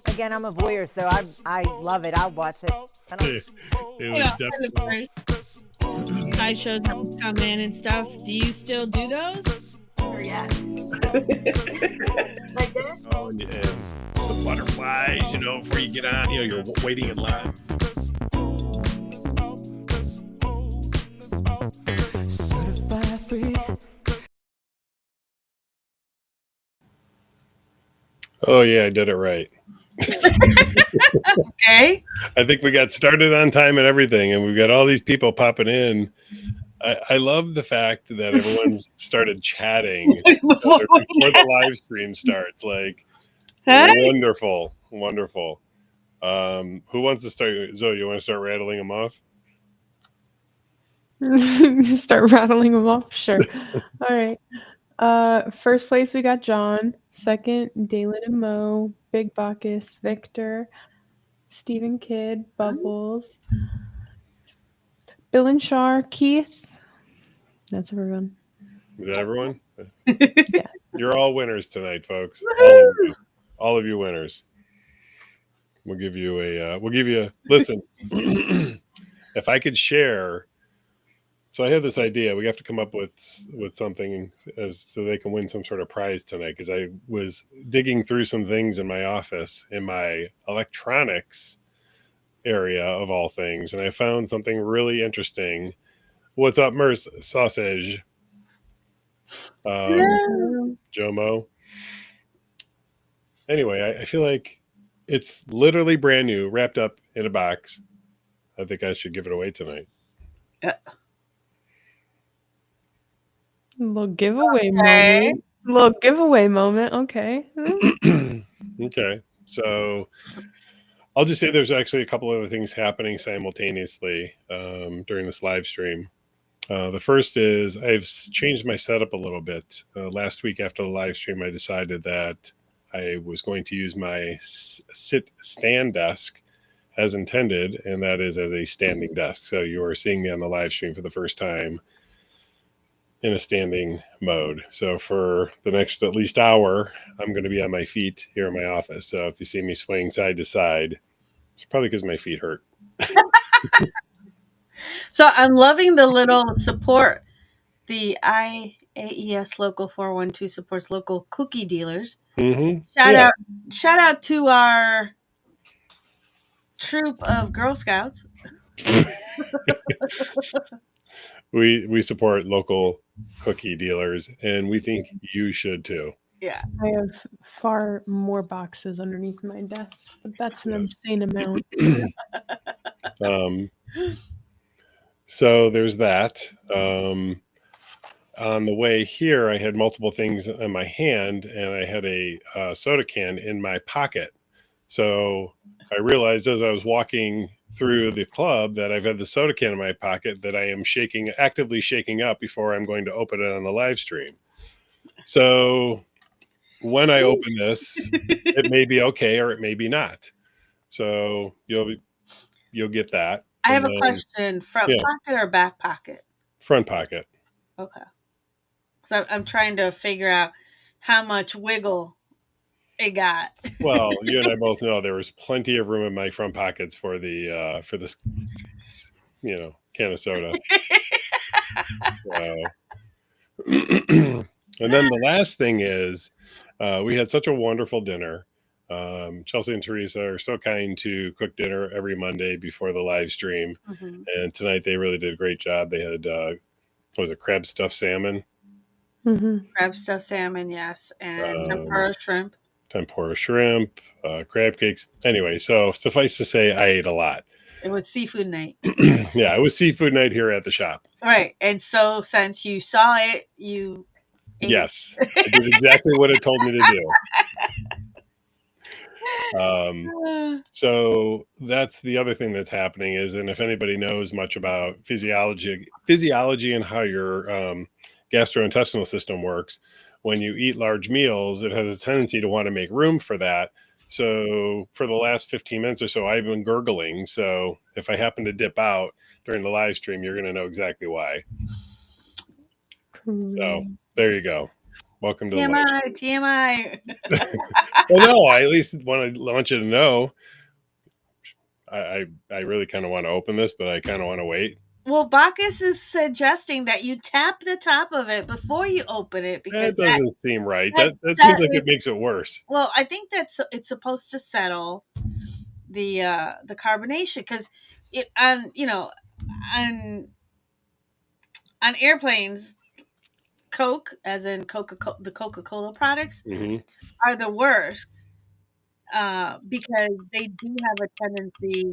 Again, I'm a voyeur, so I love it. I'll watch it. It was definitely. Sideshows that would come in and stuff. Do you still do those? Yeah. Oh, and the butterflies, before you get on, you're waiting in line. Certified free. Oh, yeah, I did it right. Okay. I think we got started on time and everything, and we've got all these people popping in. I love the fact that everyone's started chatting before the live stream starts. Like, wonderful. Who wants to start? Zoe, you want to start rattling them off? Start rattling them off? Sure. All right. First place, we got John. Second, Dalen and Mo. Big Bacchus, Victor, Stephen Kidd, Bubbles, Bill and Shar, Keith. That's everyone. Is that everyone? Yeah. You're all winners tonight, folks. All of you winners. We'll give you listen. If I could share, so I have this idea. We have to come up with something so they can win some sort of prize tonight, because I was digging through some things in my office, in my electronics area of all things, and I found something really interesting. What's up, Merce Sausage? Jomo. Anyway, I feel like it's literally brand new, wrapped up in a box. I think I should give it away tonight. Little giveaway moment. Little giveaway moment. Okay. Okay. So I'll just say there's actually a couple other things happening simultaneously during this live stream. The first is I've changed my setup a little bit. Last week after the live stream, I decided that I was going to use my stand desk as intended, and that is as a standing desk. So you are seeing me on the live stream for the first time in a standing mode. So for the next at least hour, I'm going to be on my feet here in my office. So if you see me swaying side to side, it's probably because my feet hurt. So I'm loving the little support. The IAES Local 412 supports local cookie dealers. Mm-hmm. Shout out to our troop of Girl Scouts. We support local cookie dealers, and we think you should too. Yeah. I have far more boxes underneath my desk, but that's an insane amount. So there's that. On the way here, I had multiple things in my hand, and I had a soda can in my pocket. So I realized as I was walking through the club that I've had the soda can in my pocket that I am actively shaking up before I'm going to open it on the live stream. So when I open this, it may be okay or it may be not. So you'll get that. I have a question. Front pocket or back pocket? Front pocket. Okay. So I'm trying to figure out how much wiggle it got. Well, you and I both know there was plenty of room in my front pockets for this, can of soda. So, and then the last thing is, we had such a wonderful dinner. Chelsea and Teresa are so kind to cook dinner every Monday before the live stream, and tonight they really did a great job. They had crab stuffed salmon? Crab stuffed salmon, yes, and tempura shrimp, crab cakes. Anyway, so suffice to say, I ate a lot. It was seafood night. Yeah, it was seafood night here at the shop. Right, and so since you saw it, you ate. Yes, I did exactly what it told me to do. So that's the other thing that's happening is, and if anybody knows much about physiology and how your gastrointestinal system works, when you eat large meals, it has a tendency to want to make room for that. So for the last 15 minutes or so, I've been gurgling. So if I happen to dip out during the live stream, you're going to know exactly why. So there you go. Welcome to the live. TMI. Well, no, I at least want you to know. I really kind of want to open this, but I kind of want to wait. Well, Bacchus is suggesting that you tap the top of it before you open it because That doesn't seem right. that That seems like it makes it worse. Well, I think that's it's supposed to settle the carbonation because it on on airplanes, Coke, as in the Coca-Cola products, are the worst because they do have a tendency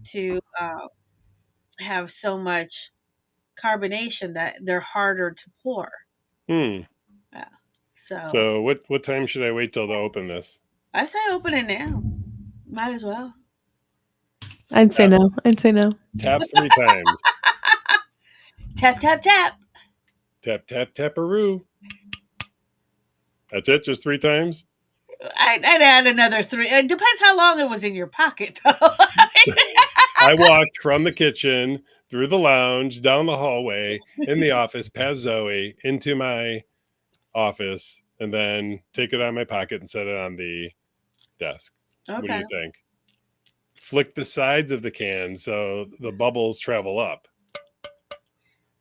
to have so much carbonation that they're harder to pour. Yeah. So what time should I wait till to open this? I say open it now. Might as well. I'd say no. Tap 3 times. Tap, tap, tap. Tap, tap, taparoo. That's it? Just 3 times? I'd add another 3. It depends how long it was in your pocket, though. I walked from the kitchen, through the lounge, down the hallway, in the office, past Zoe, into my office, and then take it out of my pocket and set it on the desk. Okay. What do you think? Flick the sides of the can so the bubbles travel up.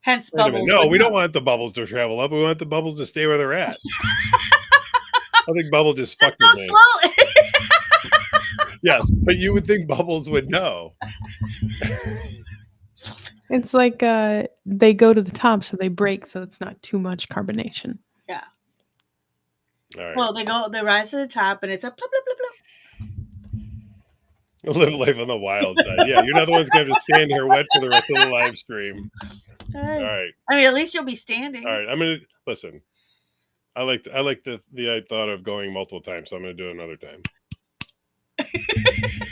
Hence bubbles. No, we don't want the bubbles to travel up. We want the bubbles to stay where they're at. I think Bubble just fucked with me. Slowly. Yes, but you would think Bubbles would know. It's like they go to the top, so they break, so it's not too much carbonation. Yeah. All right. Well, they rise to the top, and it's a plop, plop, plop, plop. Live life on the wild side. Yeah, you're not the one's going to stand here wet for the rest of the live stream. All right. I mean, at least you'll be standing. All right. I'm going to listen. I like the thought of going multiple times, so I'm going to do it another time.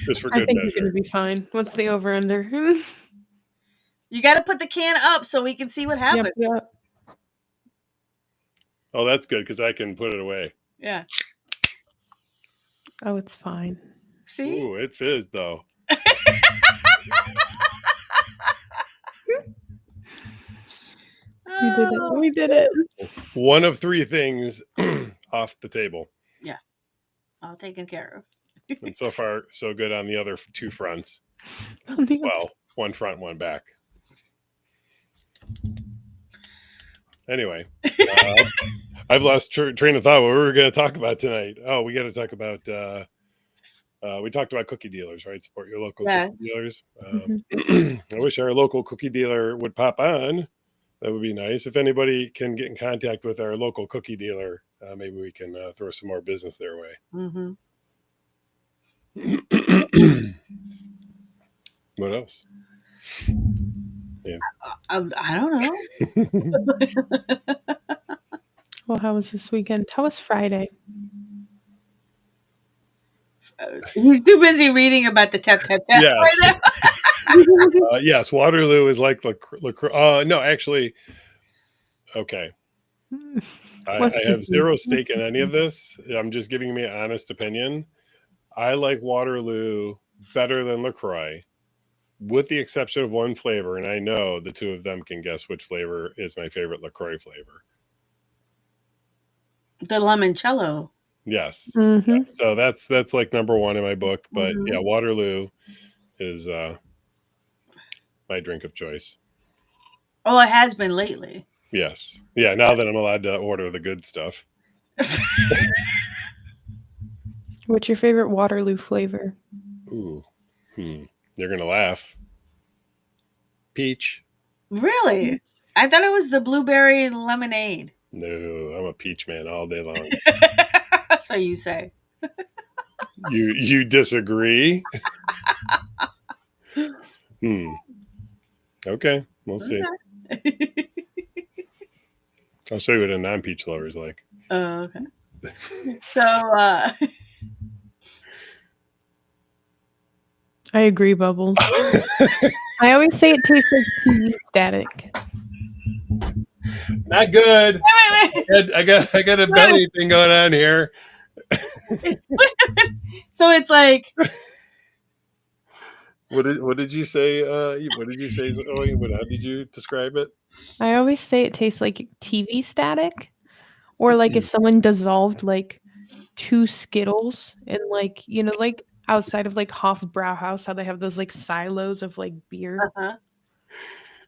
Just for good I think measure. you're going to be fine. What's the over under? You got to put the can up so we can see what happens. Yep. Oh, that's good because I can put it away. Yeah. Oh, it's fine. See? Ooh, it fizzed though. We did it. One of 3 things off the table. Yeah. All taken care of. And so far, so good on the other 2 fronts. Well, 1 front, 1 back. Anyway, I've lost train of thought. What were we going to talk about tonight? Oh, we got to talk about. We talked about cookie dealers, right? Support your local cookie dealers. I wish our local cookie dealer would pop on. That would be nice. If anybody can get in contact with our local cookie dealer, maybe we can throw some more business their way. Mm-hmm. What else? Yeah. I don't know. Well, how was this weekend? How was Friday? He's too busy reading about the tap tap tap. Yes. Right now. Yes, Waterloo is like no, actually, okay. I have zero stake in any of this. I'm just giving me an honest opinion. I like Waterloo better than LaCroix, with the exception of 1 flavor, and I know the 2 of them can guess which flavor is my favorite LaCroix flavor. The limoncello. Yes. Mm-hmm. Yeah, so that's like number 1 in my book, but yeah, Waterloo is my drink of choice. Oh, it has been lately. Yes. Yeah, now that I'm allowed to order the good stuff. What's your favorite Waterloo flavor? Ooh. You're going to laugh. Peach. Really? I thought it was the blueberry lemonade. No, I'm a peach man all day long. So you say. You disagree? Okay, we'll see. Okay. I'll show you what a non-peach lover is like. Okay. So, I agree, Bubbles. I always say it tastes like TV static. Not good. wait. I got a belly thing going on here. So it's like. What did you say? What did you say, Zoe? How did you describe it? I always say it tastes like TV static, Or like if someone dissolved like 2 Skittles and like, like outside of like Hofbrauhaus, how they have those like silos of like beer. Uh-huh.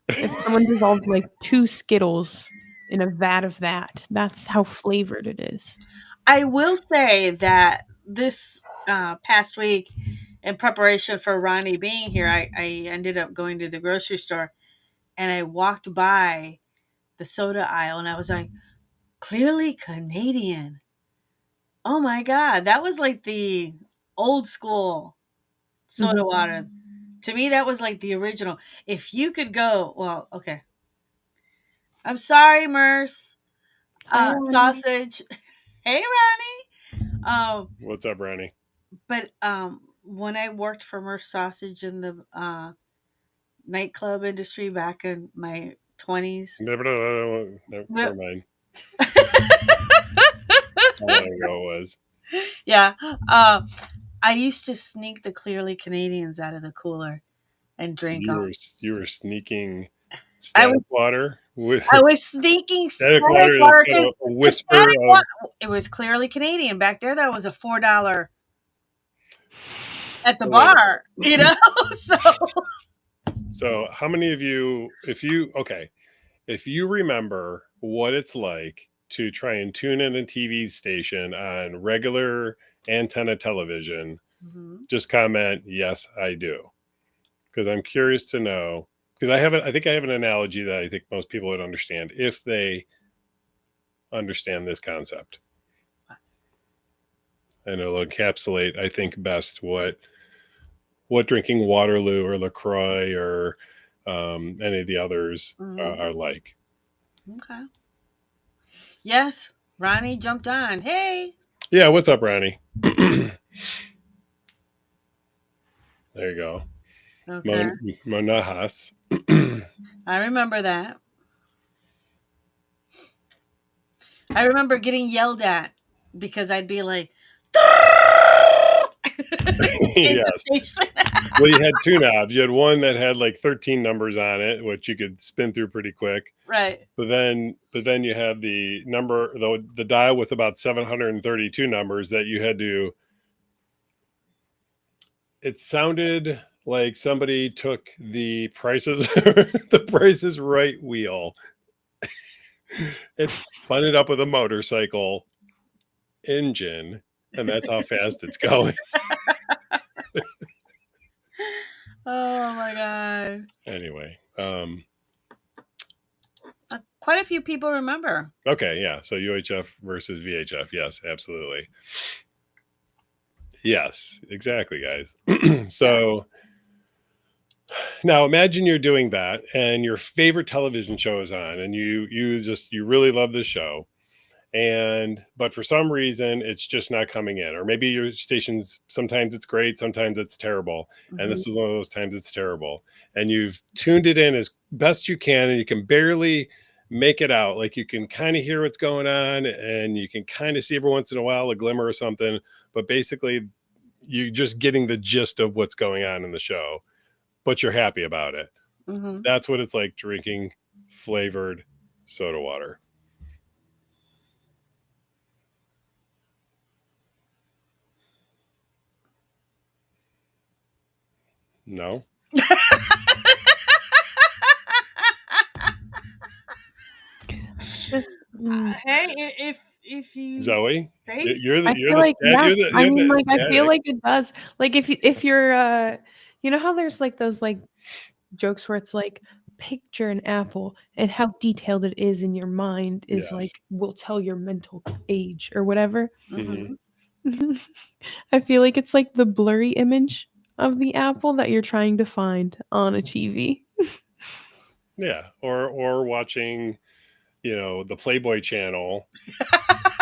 If someone dissolved like 2 Skittles in a vat of that, that's how flavored it is. I will say that this past week, in preparation for Ronnie being here, I ended up going to the grocery store and I walked by the soda aisle and I was like, Clearly Canadian. Oh my God. That was like the old school soda water. To me, that was like the original. If you could go, well, okay. I'm sorry, Merce. Hi, Ronnie. Sausage. Hey, Ronnie. What's up, Ronnie? But when I worked for Merce Sausage in the nightclub industry back in my 20s. Never mind. How long ago it was. Yeah. I used to sneak the Clearly Canadians out of the cooler and drink them. You were sneaking static water with I was sneaking static water. water That's kind of a whisper of, it was Clearly Canadian back there. That was a $4 at the bar, So how many of you, if you remember what it's like to try and tune in a TV station on regular antenna television, just comment, yes, I do. Because I'm curious to know, because I think I have an analogy that I think most people would understand if they understand this concept. And it'll encapsulate, I think, best what drinking Waterloo or LaCroix or any of the others are like. Okay. Yes, Ronnie jumped on. Hey. Yeah, what's up, Ronnie? There you go. Okay. Monahas. I remember that. I remember getting yelled at because I'd be like, yes. Well, you had two knobs. You had one that had like 13 numbers on it, which you could spin through pretty quick. Right. But then you had the number, the dial with about 732 numbers that you had to. It sounded like somebody took the Price is Right wheel. It spun it up with a motorcycle engine, and that's how fast it's going. Oh my God. Anyway, quite a few people remember. Okay, yeah. So UHF versus VHF. Yes, absolutely. Yes, exactly, guys. So now imagine you're doing that and your favorite television show is on and you really love this show. But for some reason it's just not coming in, or maybe your station's, sometimes it's great, sometimes it's terrible. And this is one of those times it's terrible. And you've tuned it in as best you can and you can barely make it out. Like you can kind of hear what's going on and you can kind of see every once in a while a glimmer or something, but basically you're just getting the gist of what's going on in the show, but you're happy about it. That's what it's like drinking flavored soda water. No. Hey, if you Zoe, you're I feel like it does. Like if you're you know how there's like those like jokes where it's like picture an apple and how detailed it is in your mind is like will tell your mental age or whatever. I feel like it's like the blurry image of the apple that you're trying to find on a TV. Yeah, or watching, the Playboy channel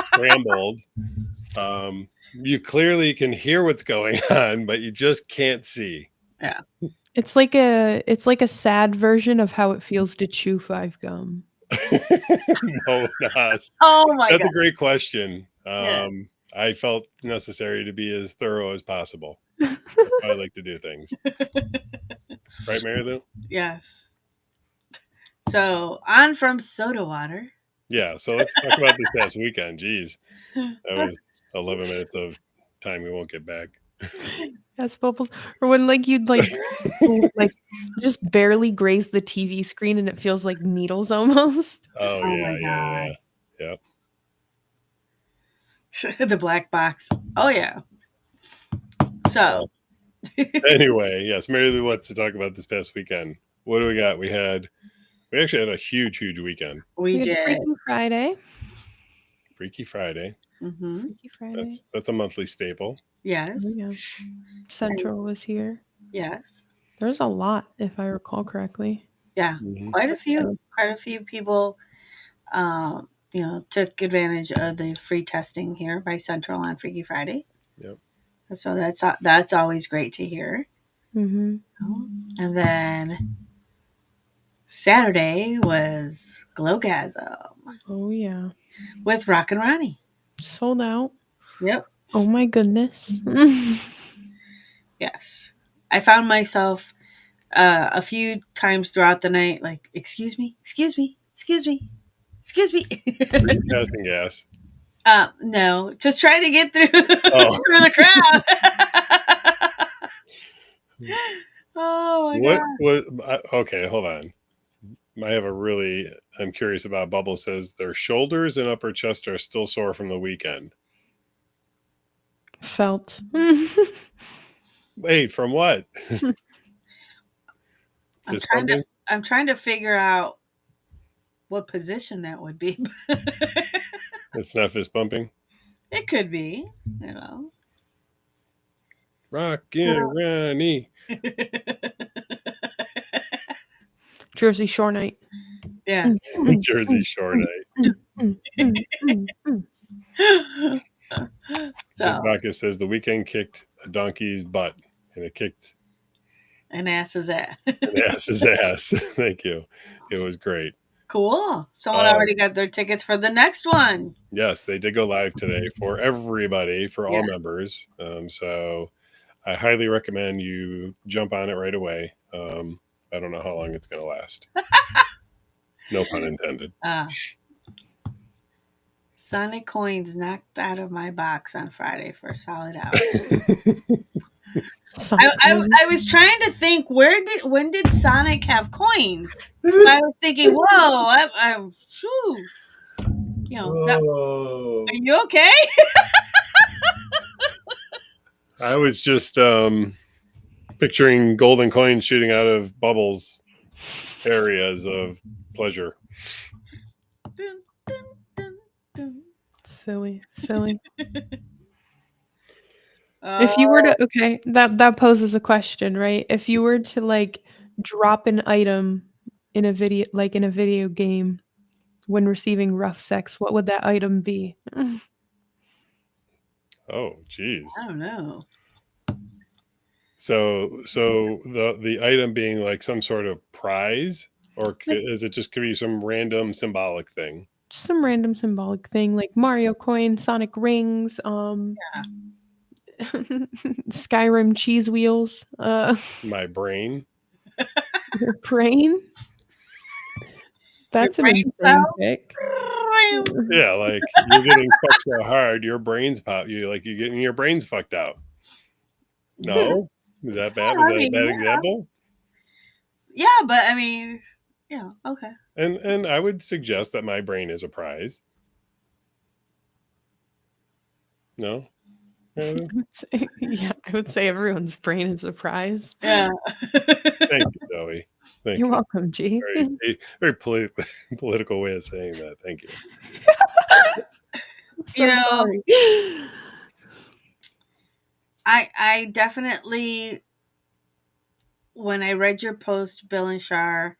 scrambled. You clearly can hear what's going on, but you just can't see. Yeah. It's like a sad version of how it feels to chew 5 gum. No, Nas. Oh my God. That's a great question. Yeah. I felt necessary to be as thorough as possible. I like to do things. Right, Mary Lou? Yes. So on from soda water Yeah, so let's talk about this past weekend. Jeez, that was 11 minutes of time we won't get back. Yes, bubbles. Or when like you'd like like just barely graze the TV screen and it feels like needles almost. Oh, Oh yeah, my yeah, yeah. The black box. Oh yeah. So Anyway, yes, Mary Lou wants to talk about this past weekend. What do we got? We actually had a huge weekend. we We had did. Freaking Friday. Freaky Friday. Hmm. Freaky Friday. That's a monthly staple. Oh, Yes. yeah. Central was here. Yes. There's a lot, if I recall correctly. Yeah. Mhm. Quite a few people took advantage of the free testing here by Central on Freaky Friday. Yep. So that's always great to hear. Mm-hmm. And then Saturday was Glowgasm Oh yeah. with Rock and Ronnie. Sold out. Yep. Oh my goodness. Yes. I found myself a few times throughout the night like, excuse me, excuse me, excuse me, excuse me. Were you passing gas? No, just trying to get through Oh. through the crowd. Oh my god. Okay, hold on. I'm curious about Bubble says their shoulders and upper chest are still sore from the weekend. Felt. Wait, from what? Fist bumping? I'm trying to figure out what position that would be. It's not fist bumping. It could be, you know. Rockin' Ronnie. Jersey Shore night. Yeah. Jersey Shore night. So, Bacchus says the weekend kicked a donkey's butt, and it kicked an ass is that. an ass's ass. Thank you. It was great. Cool. Someone already got their tickets for the next one. Yes, they did go live today for everybody, for all Yes. members. So I highly recommend you jump on it right away. I don't know how long it's going to last. No pun intended. Sonic coins knocked out of my box on Friday for a solid hour. I was trying to think when did Sonic have coins? I was thinking, whoa, I'm phew. Oh. Are you okay? I was just picturing golden coins shooting out of Bubbles areas of pleasure. Dun, dun, dun, dun. Silly. If you were to that poses a question, right? If you were to like drop an item in a video game when receiving rough sex, what would that item be? Oh, geez. I don't know. So the item being like some sort of prize, or is it just could be some random symbolic thing? Just some random symbolic thing like Mario coins, Sonic rings, Skyrim cheese wheels, My brain. your brain. That's an brain insane cell? pick. Yeah, like you're getting fucked so hard, your brains pop. You're getting your brains fucked out. No, is that bad? Was that a bad example? Yeah, but I mean, yeah, okay. And I would suggest that my brain is a prize. No. I would say everyone's brain is a prize. Yeah. Thank you, Zoe. Thank You're you. welcome, G. Very political way of saying that. Thank you. Sorry. I definitely, when I read your post, Bill and Shar,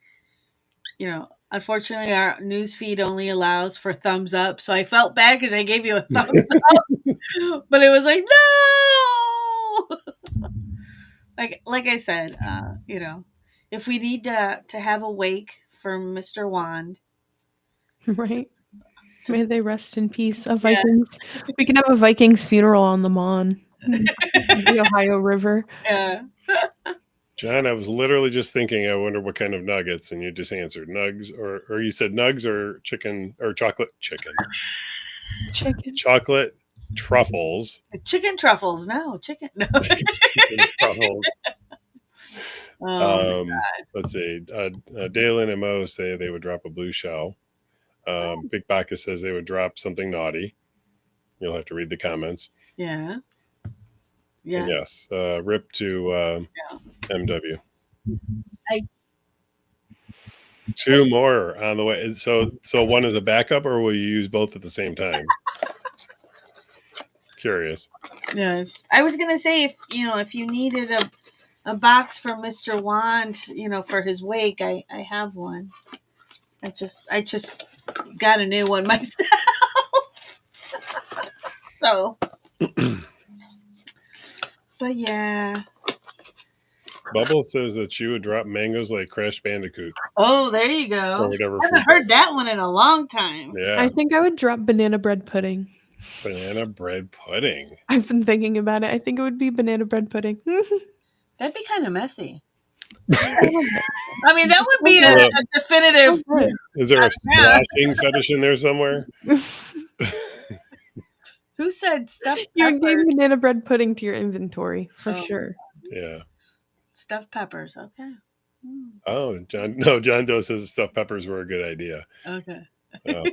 unfortunately our news feed only allows for thumbs up, so I felt bad because I gave you a thumbs up, but it was like, no! like I said, if we need to have a wake for Mr. Wand, Right. May they rest in peace. A Vikings. We can have a Vikings funeral on the Mon, the Ohio River. yeah. John, I was literally just thinking, I wonder what kind of nuggets, and you just answered nugs, or you said nugs or chicken or chocolate chicken. Chicken. Chocolate truffles. Chicken truffles. No, chicken. No. Chicken truffles. Oh, Let's see. Dalen and Mo say they would drop a blue shell. Big Bacchus says they would drop something naughty. You'll have to read the comments. yeah. And Yes. yes, rip to MW. I- Two more on the way. So one is a backup, or will you use both at the same time? Curious. Yes. I was gonna say if you needed a box for Mr. Wand, for his wake, I have one. I just got a new one myself. So but yeah. Bubble says that you would drop mangoes like Crash Bandicoot Oh, there you go. or whatever. I haven't heard that one in a long time. Yeah, I think I would drop banana bread pudding. banana bread pudding. I've been thinking about it. I think it would be banana bread pudding. That'd be kind of messy. I mean, that would be a Well, definitive. Oh, good. Is there a Yeah. splashing fetish in there somewhere? Who said stuffed You would peppers? gain banana bread pudding to your inventory for Oh. sure. Yeah. Stuffed peppers. Okay. Oh, John Doe says stuffed peppers were a good idea. Okay. Oh.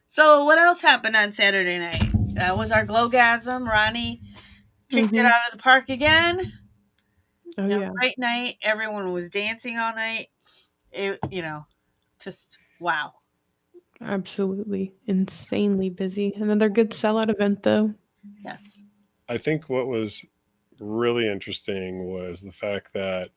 So, what else happened on Saturday night? That was our Glowgasm. Ronnie kicked it Mhm. out of the park again. Oh yeah. Great night. Everyone was dancing all night. It, just wow. Absolutely. Insanely busy. Another good sellout event though. Yes. I think what was really interesting was the fact that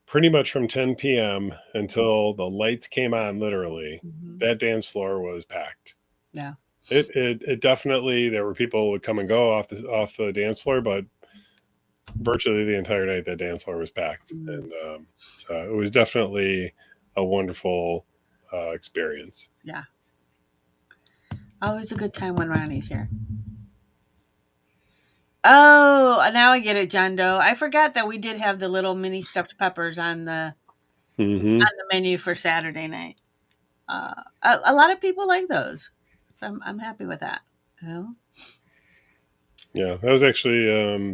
pretty much from 10 p.m. until the lights came on, literally, that dance floor was packed. Yeah. It definitely, there were people who would come and go off the dance floor, but virtually the entire night that dance floor was packed. And so it was definitely a wonderful experience. Yeah. Always a good time when Ronnie's here. Oh, now I get it, John Doe. I forgot that we did have the little mini stuffed peppers on the menu for Saturday night. A lot of people like those, so I'm happy with that. Yeah, that was actually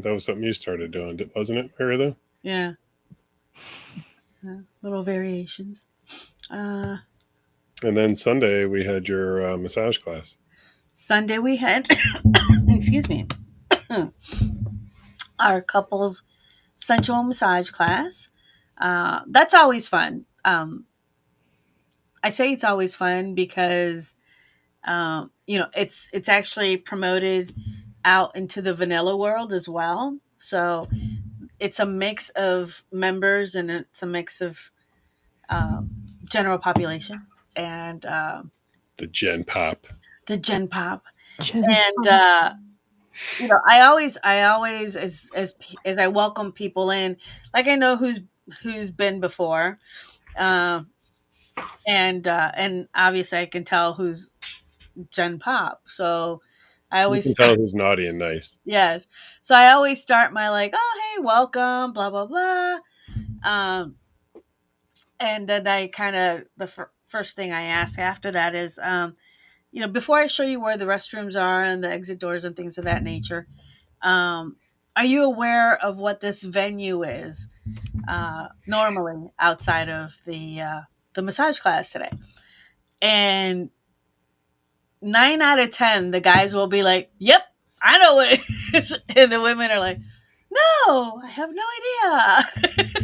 that was something you started doing, wasn't it, Marilla? Yeah. Little variations. And then Sunday we had your massage class. Sunday we had, excuse me, our couples sensual massage class. That's always fun. I say it's always fun because, it's actually promoted out into the vanilla world as well. So it's a mix of members and it's a mix of general population and The Gen Pop. the Gen Pop. Jen. And I always as I welcome people in, like I know who's been before, and obviously I can tell who's Gen Pop. So I You always can tell who's naughty and nice. yes. So I always start my hey, welcome, blah blah blah, and then I kind of first thing I ask after that is before I show you where the restrooms are and the exit doors and things of that nature, are you aware of what this venue is normally outside of the massage class today? And 9 out of 10, the guys will be like, "Yep, I know what it is," and the women are like, "No, I have no idea."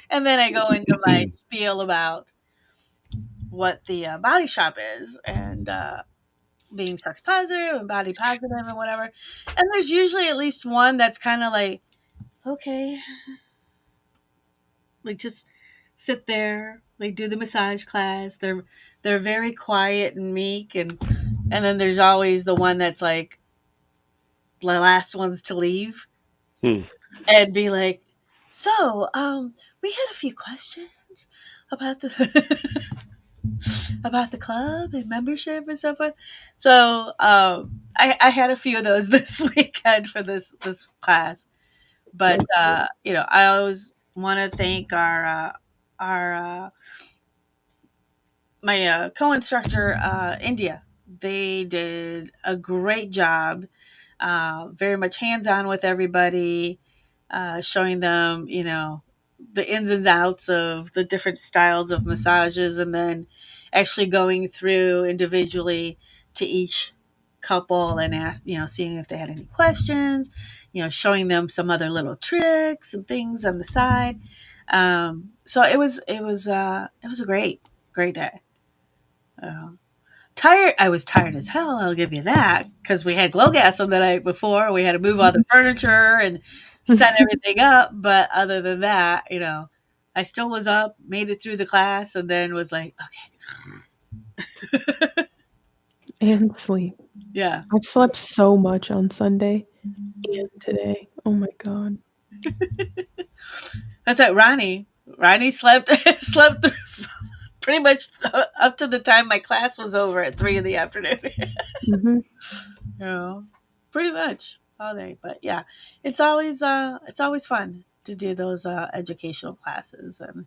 And then I go into my spiel about what the body shop is and being sex positive and body positive and whatever. And there's usually at least one that's kind of like, okay, like just sit there. They do the massage class. They're very quiet and meek, and then there's always the one that's like the last ones to leave and be like, so we had a few questions about the about the club and membership and stuff. So I had a few of those this weekend for this class, But I always want to thank our my co-instructor, India. They did a great job, very much hands-on with everybody, showing them, the ins and outs of the different styles of massages, and then actually going through individually to each couple and ask, seeing if they had any questions, showing them some other little tricks and things on the side. So it was a great day. Tired. I was tired as hell. I'll give you that, because we had glow gas on the night before. We had to move all the furniture and set everything up. But other than that, I still was up, made it through the class, and then was like, okay, And sleep. yeah. I've slept so much on Sunday and today. Oh my god. That's it. Ronnie slept slept through pretty much up to the time my class was over at 3 in the afternoon. Mm-hmm. Pretty much all day. But yeah, it's always fun to do those educational classes. And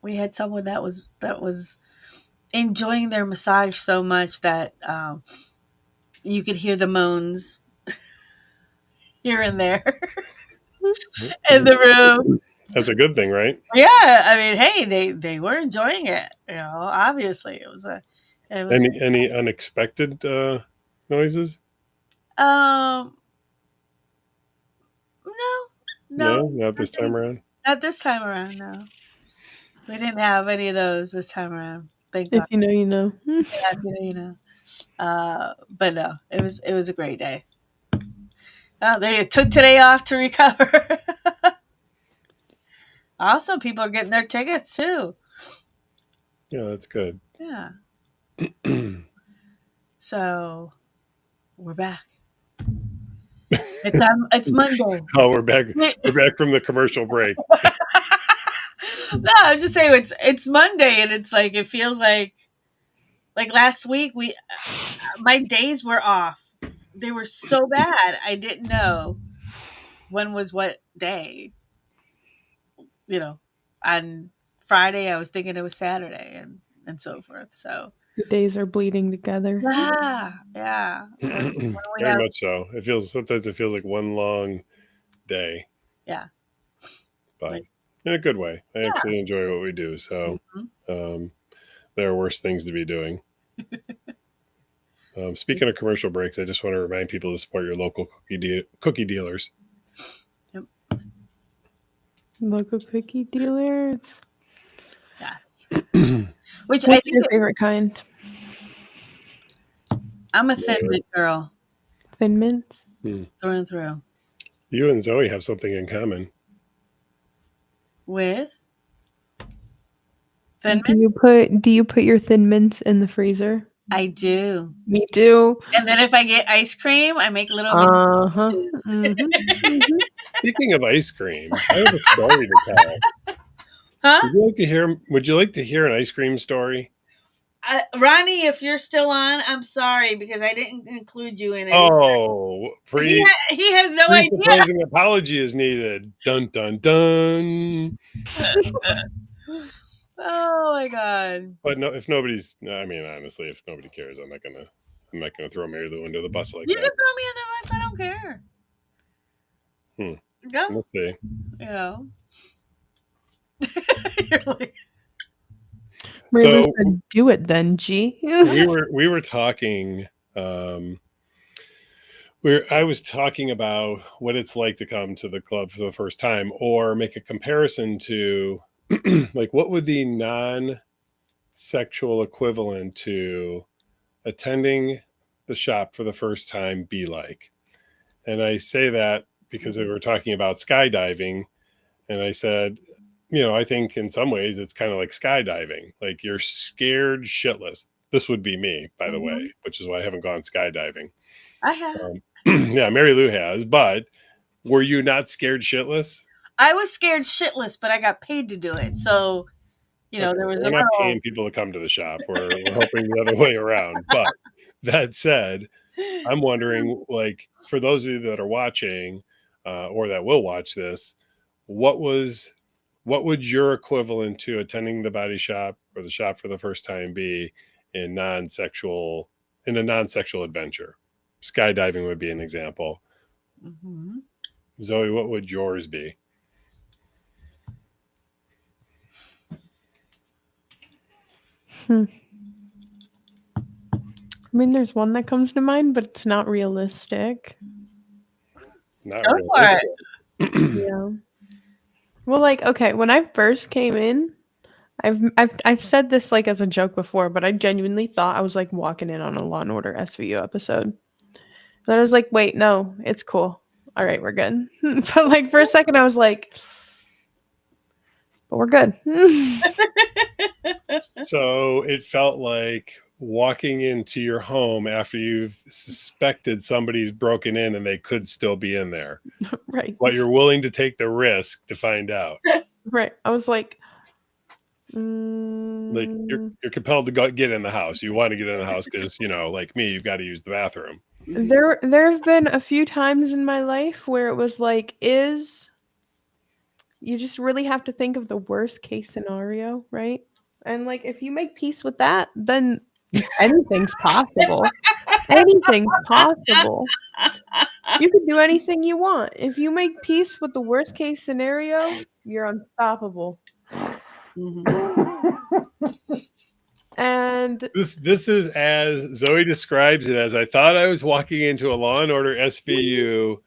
we had someone that was enjoying their massage so much that you could hear the moans here and there in the room. That's a good thing, right? Yeah, I mean, hey, they were enjoying it. Obviously, it was Any unexpected noises? No, No, not this time around. not this time around. No, we didn't have any of those this time around. Thank If God. you know, you know. Yeah, but no, it was a great day. They took today off to recover. Also, people are getting their tickets too. Yeah, that's good. Yeah. So we're back. It's Monday. Oh, we're back. We're back from the commercial break. No, I'm just saying it's Monday, and it's like it feels like last week my days were off. They were so bad. I didn't know when was what day. On Friday I was thinking it was Saturday, and so forth. So The days are bleeding together. yeah. Very much so. Sometimes it feels like one long day. Yeah. But in a good way. I actually enjoy what we do. So there are worse things to be doing. Speaking of commercial breaks, I just want to remind people to support your local cookie dealers. Yep. Local cookie dealers. Yes. Which What's I think your favorite kind? I'm a Thin Mint girl Thin Mints? through and through. You and Zoe have something in common. With Thin Do Mint? you put your Thin Mints in the freezer? I do. Me too. And then if I get ice cream, I make little Uh-huh. Speaking of ice cream, I have a story to tell. Huh? Would you like to hear an ice cream story? Ronnie, if you're still on, I'm sorry because I didn't include you in it. Oh, he has no idea. Presupposing apology is needed. Dun dun dun. Oh my god! But no, honestly, if nobody cares, I'm not gonna throw Mary Lou under the bus like You that. can throw me in the bus. I don't care. Go. We'll see. You're like, Marilla So- said, do it then, G. we were talking. I was talking about what it's like to come to the club for the first time, or make a comparison to, like, what would the non-sexual equivalent to attending the shop for the first time be like? And I say that because we were talking about skydiving, and I said, I think in some ways it's kind of like skydiving. Like, you're scared shitless. This would be me, by the way, which is why I haven't gone skydiving. I have. Yeah, Mary Lou has, but were you not scared shitless? I was scared shitless, but I got paid to do it. So, there was we're not paying people to come to the shop. We're hoping the other way around. But that said, I'm wondering, like, for those of you that are watching, or that will watch this, what would your equivalent to attending the body shop or the shop for the first time be in a non-sexual adventure? Skydiving would be an example. Mm-hmm. Zoe, what would yours be? I mean, there's one that comes to mind, but it's not realistic. Not Go really. for it. Yeah. Well, like, okay, when I first came in, I've said this like as a joke before, but I genuinely thought I was like walking in on a Law and Order SVU episode. Then I was like, wait, no, it's cool. All right, we're good. But like for a second, I was like, but we're good. So it felt like walking into your home after you've suspected somebody's broken in and they could still be in there, Right. but you're willing to take the risk to find out. Right. I was like, Like you're compelled to get in the house. You want to get in the house because, like me, you've got to use the bathroom. there have been a few times in my life where it was like, you just really have to think of the worst case scenario, right? And like if you make peace with that, then anything's possible. Anything's possible. You can do anything you want. If you make peace with the worst case scenario, you're unstoppable. And This is as Zoe describes it as I thought I was walking into a Law and Order SVU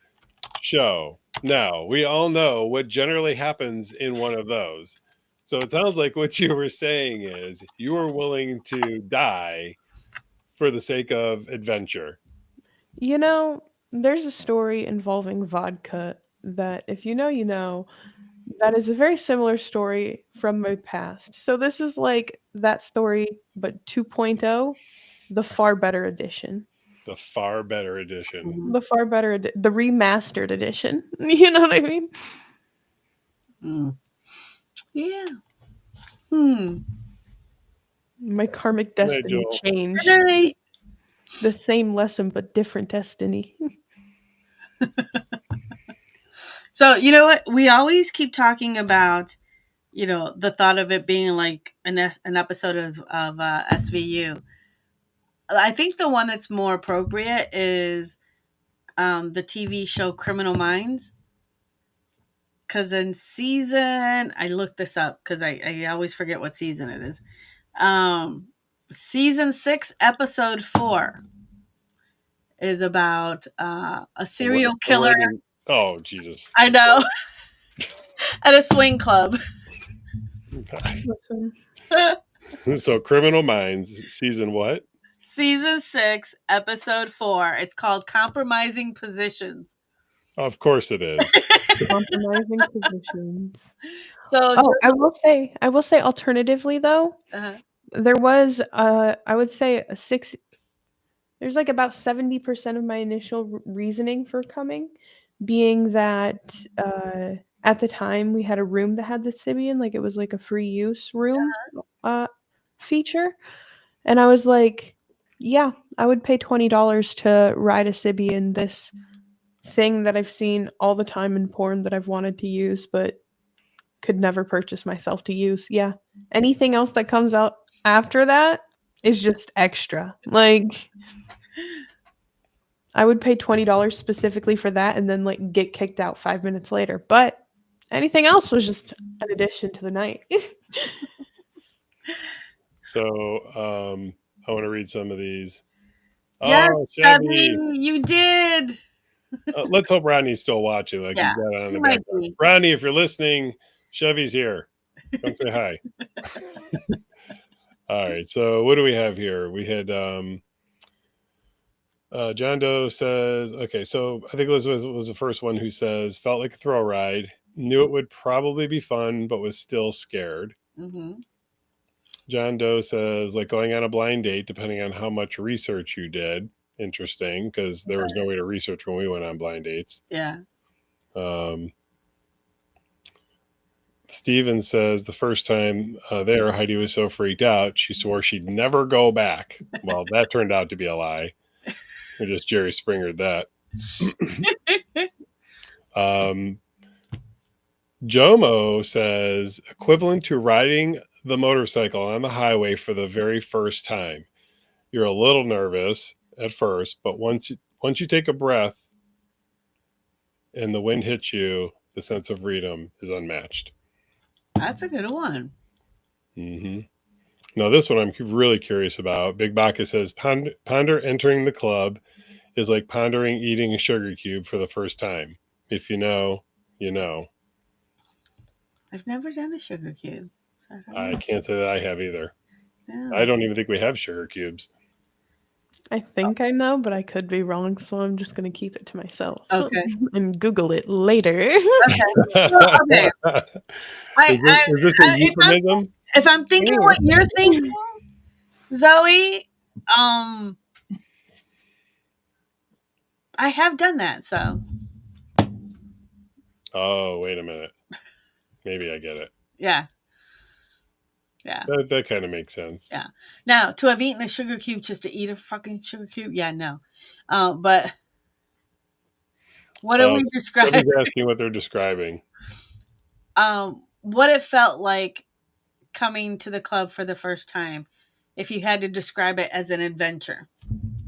show. Now, we all know what generally happens in one of those. So it sounds like what you were saying is you were willing to die for the sake of adventure. there's a story involving vodka that if you know, that is a very similar story from my past. So this is like that story, but 2.0, the far better edition. The far better edition. The far better, the remastered edition. You know what I mean? Yeah. My karmic destiny Joel. changed. Good night. The same lesson, but different destiny. So, you know what? We always keep talking about, the thought of it being like an episode of SVU. I think the one that's more appropriate is the TV show Criminal Minds. Because in I looked this up because I always forget what season it is. Season 6, episode 4 is about a serial killer. Oh, Jesus. I know. At a swing club. Listen. So Criminal Minds, season what? Season 6, episode 4. It's called Compromising Positions. Of course it is. Compromising positions. So, I will say alternatively though, there was I would say there's like about 70% of my initial reasoning for coming being that at the time we had a room that had the Sybian, like it was like a free use room feature, and I was like, yeah, I would pay $20 to ride a Sybian, this thing that I've seen all the time in porn that I've wanted to use but could never purchase myself to use. Yeah. Anything else that comes out after that is just extra. Like I would pay $20 specifically for that and then like get kicked out 5 minutes later. But anything else was just an addition to the night. So I want to read some of these. yes, Chevy. you did. Let's hope Rodney's still watching. Like Yeah, he's got it on he the might background. be. Rodney, if you're listening, Chevy's here. Come say hi. All right. So what do we have here? We had John Doe says, okay, so I think Elizabeth was the first one who says, felt like a thrill ride, knew it would probably be fun, but was still scared. Mm-hmm. John Doe says, like going on a blind date, depending on how much research you did. Interesting, because there was no way to research when we went on blind dates. Yeah. Steven says the first time there, Heidi was so freaked out, she swore she'd never go back. Well, that turned out to be a lie. We just Jerry Springered that. Jomo says equivalent to riding the motorcycle on the highway for the very first time. You're a little nervous at first, but once you take a breath and the wind hits you, the sense of freedom is unmatched. That's a good one. Mm-hmm. Now, this one I'm really curious about. Big Baka says, ponder entering the club is like pondering eating a sugar cube for the first time. If you know, you know. I've never done a sugar cube. So I can't say that I have either. know. I don't even think we have sugar cubes. I think I know, but I could be wrong, so I'm just gonna keep it to myself. Okay. And Google it later. Well, okay. Is this a euphemism? If I'm thinking what you're thinking, Zoe, I have done that. So Oh, wait a minute. Maybe I get it. yeah. That kind of makes sense. Yeah. Now, to have eaten a sugar cube just to eat a fucking sugar cube, yeah, no. But what are we describing? Somebody's asking what they're describing. What it felt like coming to the club for the first time, if you had to describe it as an adventure.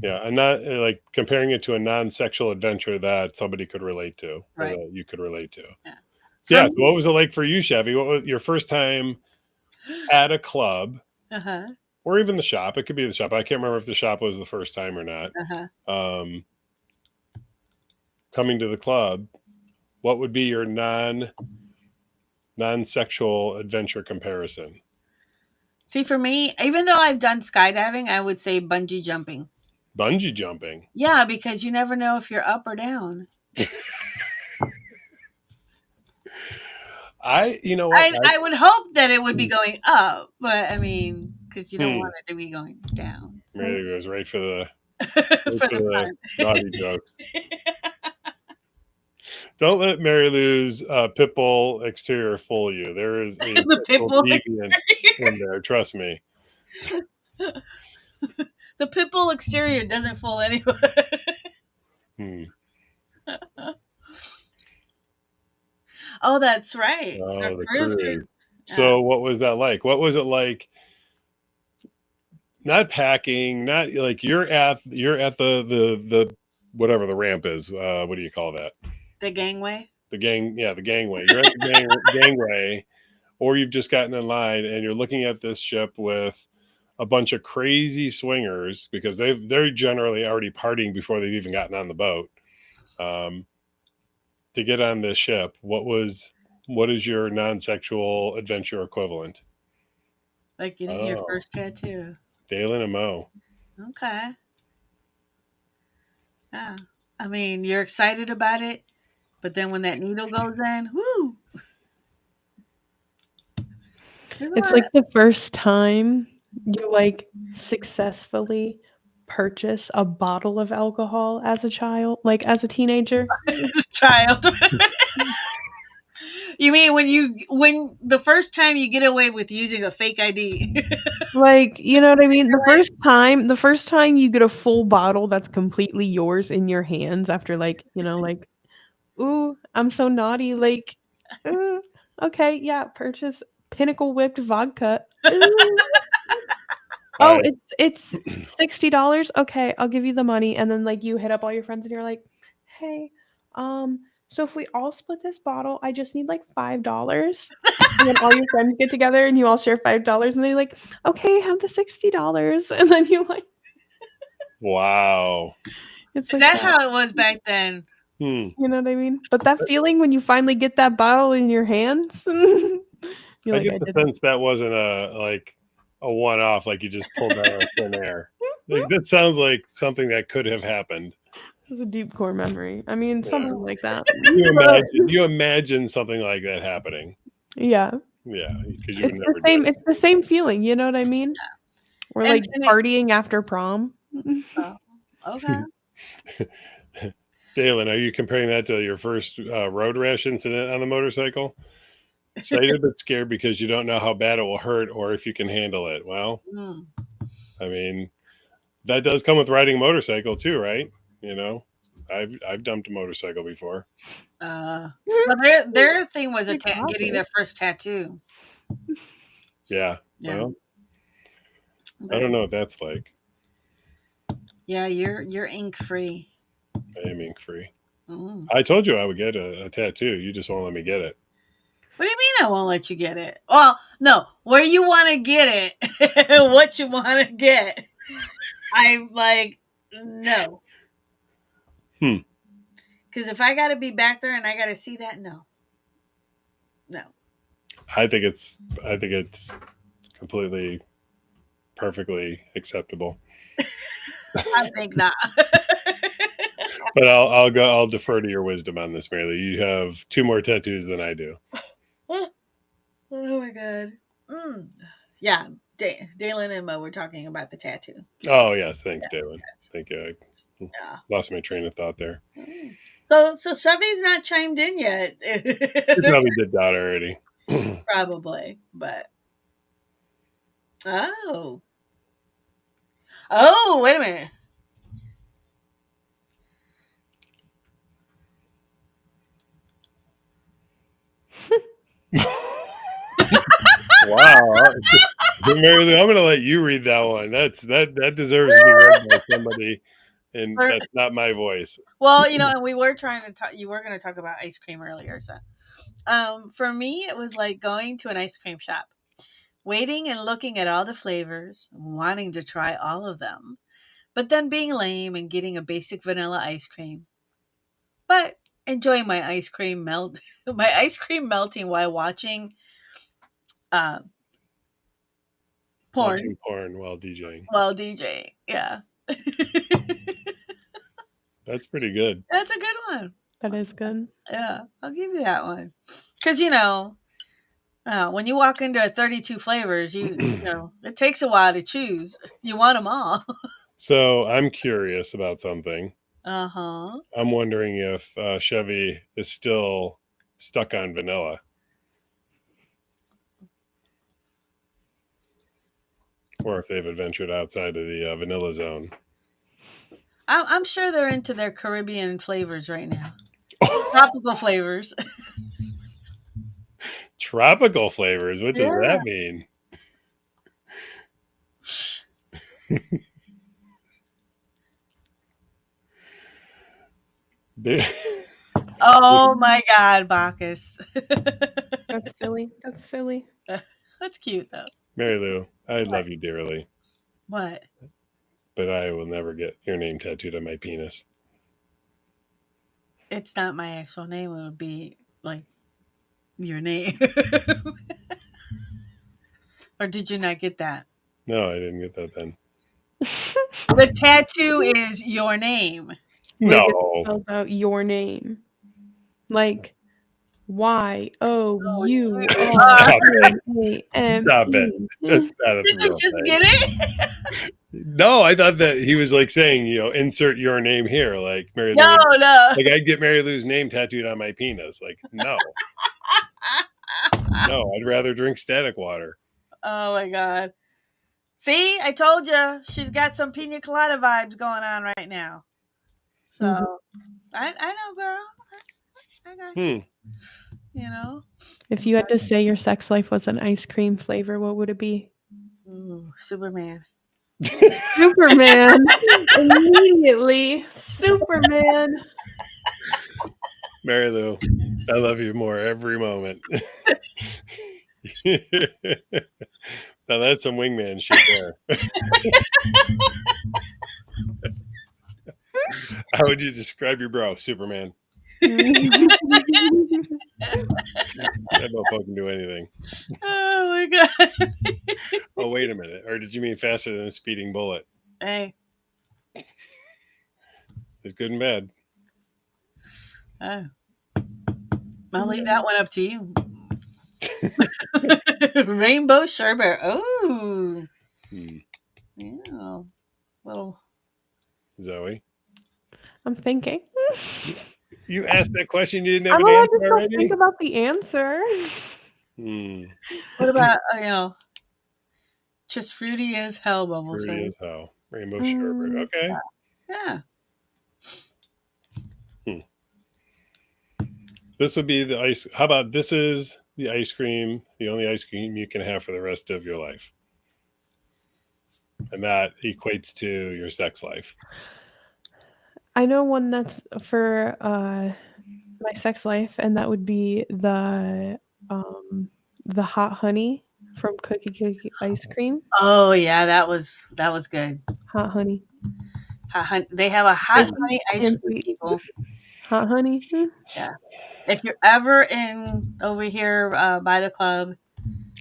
Yeah, and not like comparing it to a non-sexual adventure that somebody could relate to, Right. or that you could relate to. Yeah. Yeah. So what was it like for you, Chevy? What was your first time at a club, or even the shop? It could be the shop. I can't remember if the shop was the first time or not. Coming to the club, what would be your non-sexual adventure comparison? See, for me, even though I've done skydiving, I would say bungee jumping. Bungee jumping. Yeah, because you never know if you're up or down. You know what? I would hope that it would be going up, but I mean, because you don't want it to be going down. Maybe it goes right for the For the naughty jokes. Don't let Mary Lou's Pitbull exterior fool you. There is a The Pitbull deviant in there. Trust me. The Pitbull exterior doesn't fool anyone. Oh, that's right. Oh, the cruise. cruise. So what was that like? What was it like? Not packing, not like you're at the whatever the ramp is. What do you call that? The gangway. The gangway. You're at the gangway, or you've just gotten in line and you're looking at this ship with a bunch of crazy swingers because they're generally already partying before they've even gotten on the boat. To get on this ship, what is your non-sexual adventure equivalent? Like getting your first tattoo. Dalen and Mo. Okay. Yeah. I mean, you're excited about it, but then when that needle goes in, whoo! It's like the first time you like successfully purchase a bottle of alcohol as a child, like as a teenager. This child. You mean when the first time you get away with using a fake ID? Like, you know what I mean? The first time you get a full bottle that's completely yours in your hands after like, you know, like, ooh, I'm so naughty. Like, okay, yeah, purchase Pinnacle Whipped vodka. Oh, it's $60. Okay, I'll give you the money. And then like you hit up all your friends and you're like, hey, so if we all split this bottle, I just need like $5. And then all your friends get together and you all share $5 and they're like, okay, have the $60. And then you like, wow. Is like that how it was back then? You know what I mean? But that feeling when you finally get that bottle in your hands, I get the sense that wasn't a one-off, like you just pulled out of thin air. Like, that sounds like something that could have happened. It's a deep core memory. I mean, something like that. You imagine something like that happening. Yeah. Yeah, because it's the same feeling. You know what I mean? We're like partying after prom. Okay. Dalen, are you comparing that to your first road rash incident on the motorcycle? Excited but scared because you don't know how bad it will hurt or if you can handle it. Well, I mean, that does come with riding a motorcycle too, right? You know? I've dumped a motorcycle before. Well, their thing was getting their first tattoo. Yeah. Yeah. Well, I don't know what that's like. Yeah, you're ink free. I am ink free. Mm. I told you I would get a tattoo. You just won't let me get it. What do you mean I won't let you get it? Well, no, where you want to get it, what you want to get. I'm like, no. Because if I got to be back there and I got to see that, no. I think it's completely, perfectly acceptable. I think not. But I'll defer to your wisdom on this, Mary Lou. You have 2 more tattoos than I do. Oh my god. Yeah, Dalen and Mo were talking about the tattoo. Oh yes, thanks, Dalen. Thank you. I Yeah. lost my train of thought there. So Chevy's not chimed in yet. You probably did that already. Probably, but oh, wait a minute. Wow. Mary Lou, I'm going to let you read that one. That deserves to be read by somebody, and that's not my voice. Well, and we were trying to talk. You were going to talk about ice cream earlier, so for me, it was like going to an ice cream shop, waiting and looking at all the flavors, wanting to try all of them, but then being lame and getting a basic vanilla ice cream, but enjoying my ice cream melting while watching porn Watching porn while DJing. Yeah. That's pretty good. That's a good one. That is good. Yeah, I'll give you that one. Because, when you walk into 32 flavors, it takes a while to choose. You want them all. So I'm curious about something. Uh-huh. I'm wondering if Chevy is still stuck on vanilla. Or if they've adventured outside of the vanilla zone. I'm sure they're into their Caribbean flavors right now. Tropical flavors. Tropical flavors? What does that mean? Oh my God, Bacchus. That's silly. That's silly. That's cute, though. Mary Lou, I love you dearly. What? But I will never get your name tattooed on my penis. It's not my actual name. It would be like your name. Or did you not get that? No, I didn't get that then. The tattoo is your name. No. Like it spells out your name. Like YOURNAME. Stop it. That's not Did you just get it? No, I thought that he was like saying, insert your name here. Like Mary Lou. No. Like I'd get Mary Lou's name tattooed on my penis. Like, no. No, I'd rather drink static water. Oh my God. See, I told you she's got some pina colada vibes going on right now. So I know, girl. I got you. If you had to say your sex life was an ice cream flavor, what would it be? Ooh, Superman. Superman. Immediately. Superman. Mary Lou, I love you more every moment. Now that's some wingman shit there. How would you describe your bro, Superman? That motherfucker can do anything. Oh my God. Oh, wait a minute. Or did you mean faster than a speeding bullet? Hey. It's good and bad. Oh. I'll leave that one up to you. Rainbow sherbet. Oh. Yeah. Little. Zoe. I'm thinking. You asked that question, you didn't have I'm an allowed answer to still already? think about the answer. What about, just fruity as hell, Bubble? Fruity as hell. Rainbow sherbet. Okay. Yeah. this would be the ice. How about this is the ice cream, the only ice cream you can have for the rest of your life? And that equates to your sex life. I know one that's for my sex life, and that would be the hot honey from Cookie Ice Cream. Oh yeah, that was good. Hot honey. They have a hot honey ice And cream, sweet. people. Hot honey. Yeah. If you're ever in over here by the club,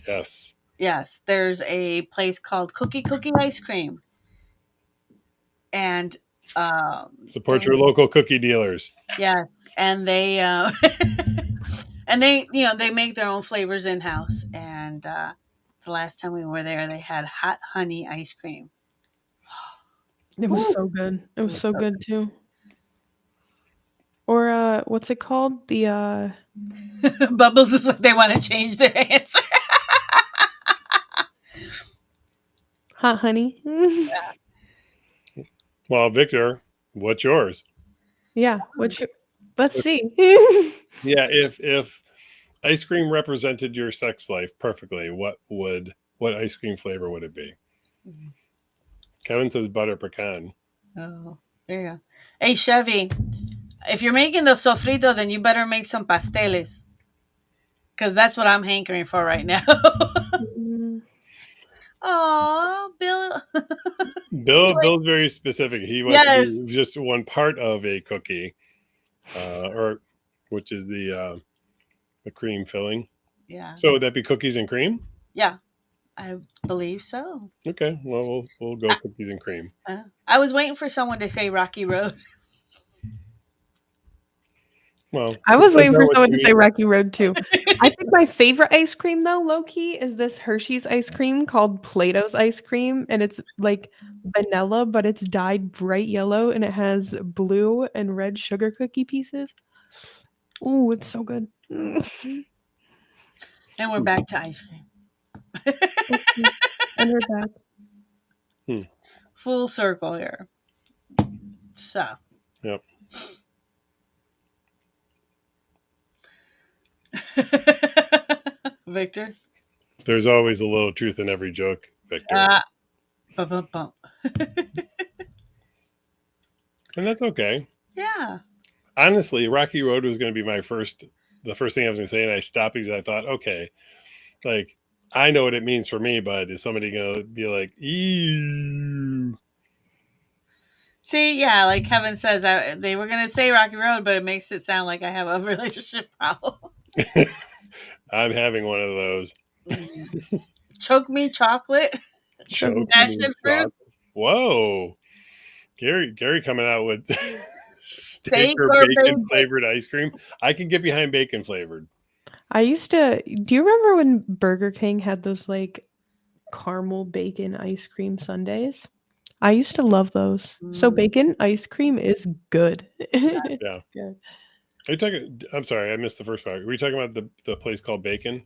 Yes. yes, there's a place called Cookie Ice Cream, and Support your local cookie dealers. yes, and they and they they make their own flavors in house. And the last time we were there, they had hot honey ice cream. It was so good. It was so good too. Or what's it called? The Bubbles is like they want to change their answer. hot honey. Well, Victor, what's yours? Yeah. Let's see. Yeah, if ice cream represented your sex life perfectly, what ice cream flavor would it be? Kevin says butter pecan. Oh, there you go. Hey Chevy, if you're making the sofrito, then you better make some pasteles, because that's what I'm hankering for right now. Oh, Bill. Bill's very specific. He wants just one part of a cookie, or which is the cream filling. Yeah. So would that be cookies and cream? Yeah, I believe so. Okay, well we'll go cookies and cream. I was waiting for someone to say Rocky Road. Well, I was waiting for someone to say Rocky Road too. I think my favorite ice cream though, low key, is this Hershey's ice cream called Plato's ice cream, and it's like vanilla, but it's dyed bright yellow, and it has blue and red sugar cookie pieces. Ooh, it's so good. And we're back to ice cream. And we're back. Full circle here. So. Yep. Victor? There's always a little truth in every joke, Victor. And that's okay. Yeah. Honestly, Rocky Road was going to be the first thing I was going to say, and I stopped because I thought, okay, like, I know what it means for me, but is somebody going to be like, ew? See, yeah, like Kevin says, they were going to say Rocky Road, but it makes it sound like I have a relationship problem. I'm having one of those. Choke me chocolate. Passion fruit. Whoa. Gary coming out with steak or bacon flavored ice cream. I can get behind bacon flavored. Do you remember when Burger King had those like caramel bacon ice cream sundaes? I used to love those. So bacon ice cream is good. Yeah. Good. Are you talking? I'm sorry, I missed the first part. Were you talking about the place called Bacon?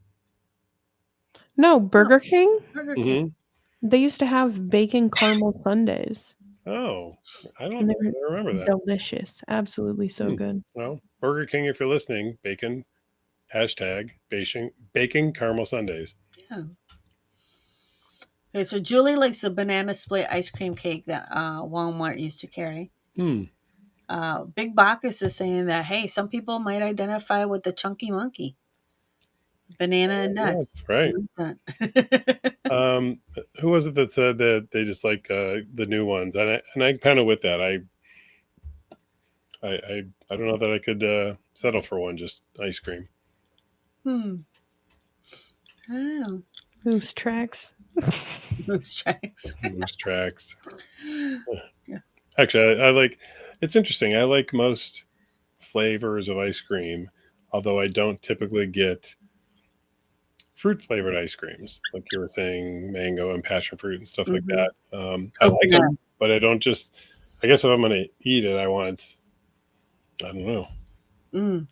No, Burger King. Burger King. Mm-hmm. They used to have bacon caramel sundaes. Oh, I don't remember that. Delicious. Absolutely so good. Well, Burger King, if you're listening, bacon, bacon caramel sundaes. Yeah. Okay, so Julie likes the banana split ice cream cake that Walmart used to carry. Big Bacchus is saying that, hey, some people might identify with the chunky monkey. Banana and nuts. That's right. Who was it that said that they just like the new ones? And I'm kind of with that. I don't know that I could settle for one, just ice cream. I don't know. Moose tracks. Moose tracks. Moose tracks. Yeah. Actually, I like. It's interesting. I like most flavors of ice cream, although I don't typically get fruit flavored ice creams, like you were saying, mango and passion fruit and stuff like that. I like them, but I don't just. I guess if I'm going to eat it, I want. I don't know.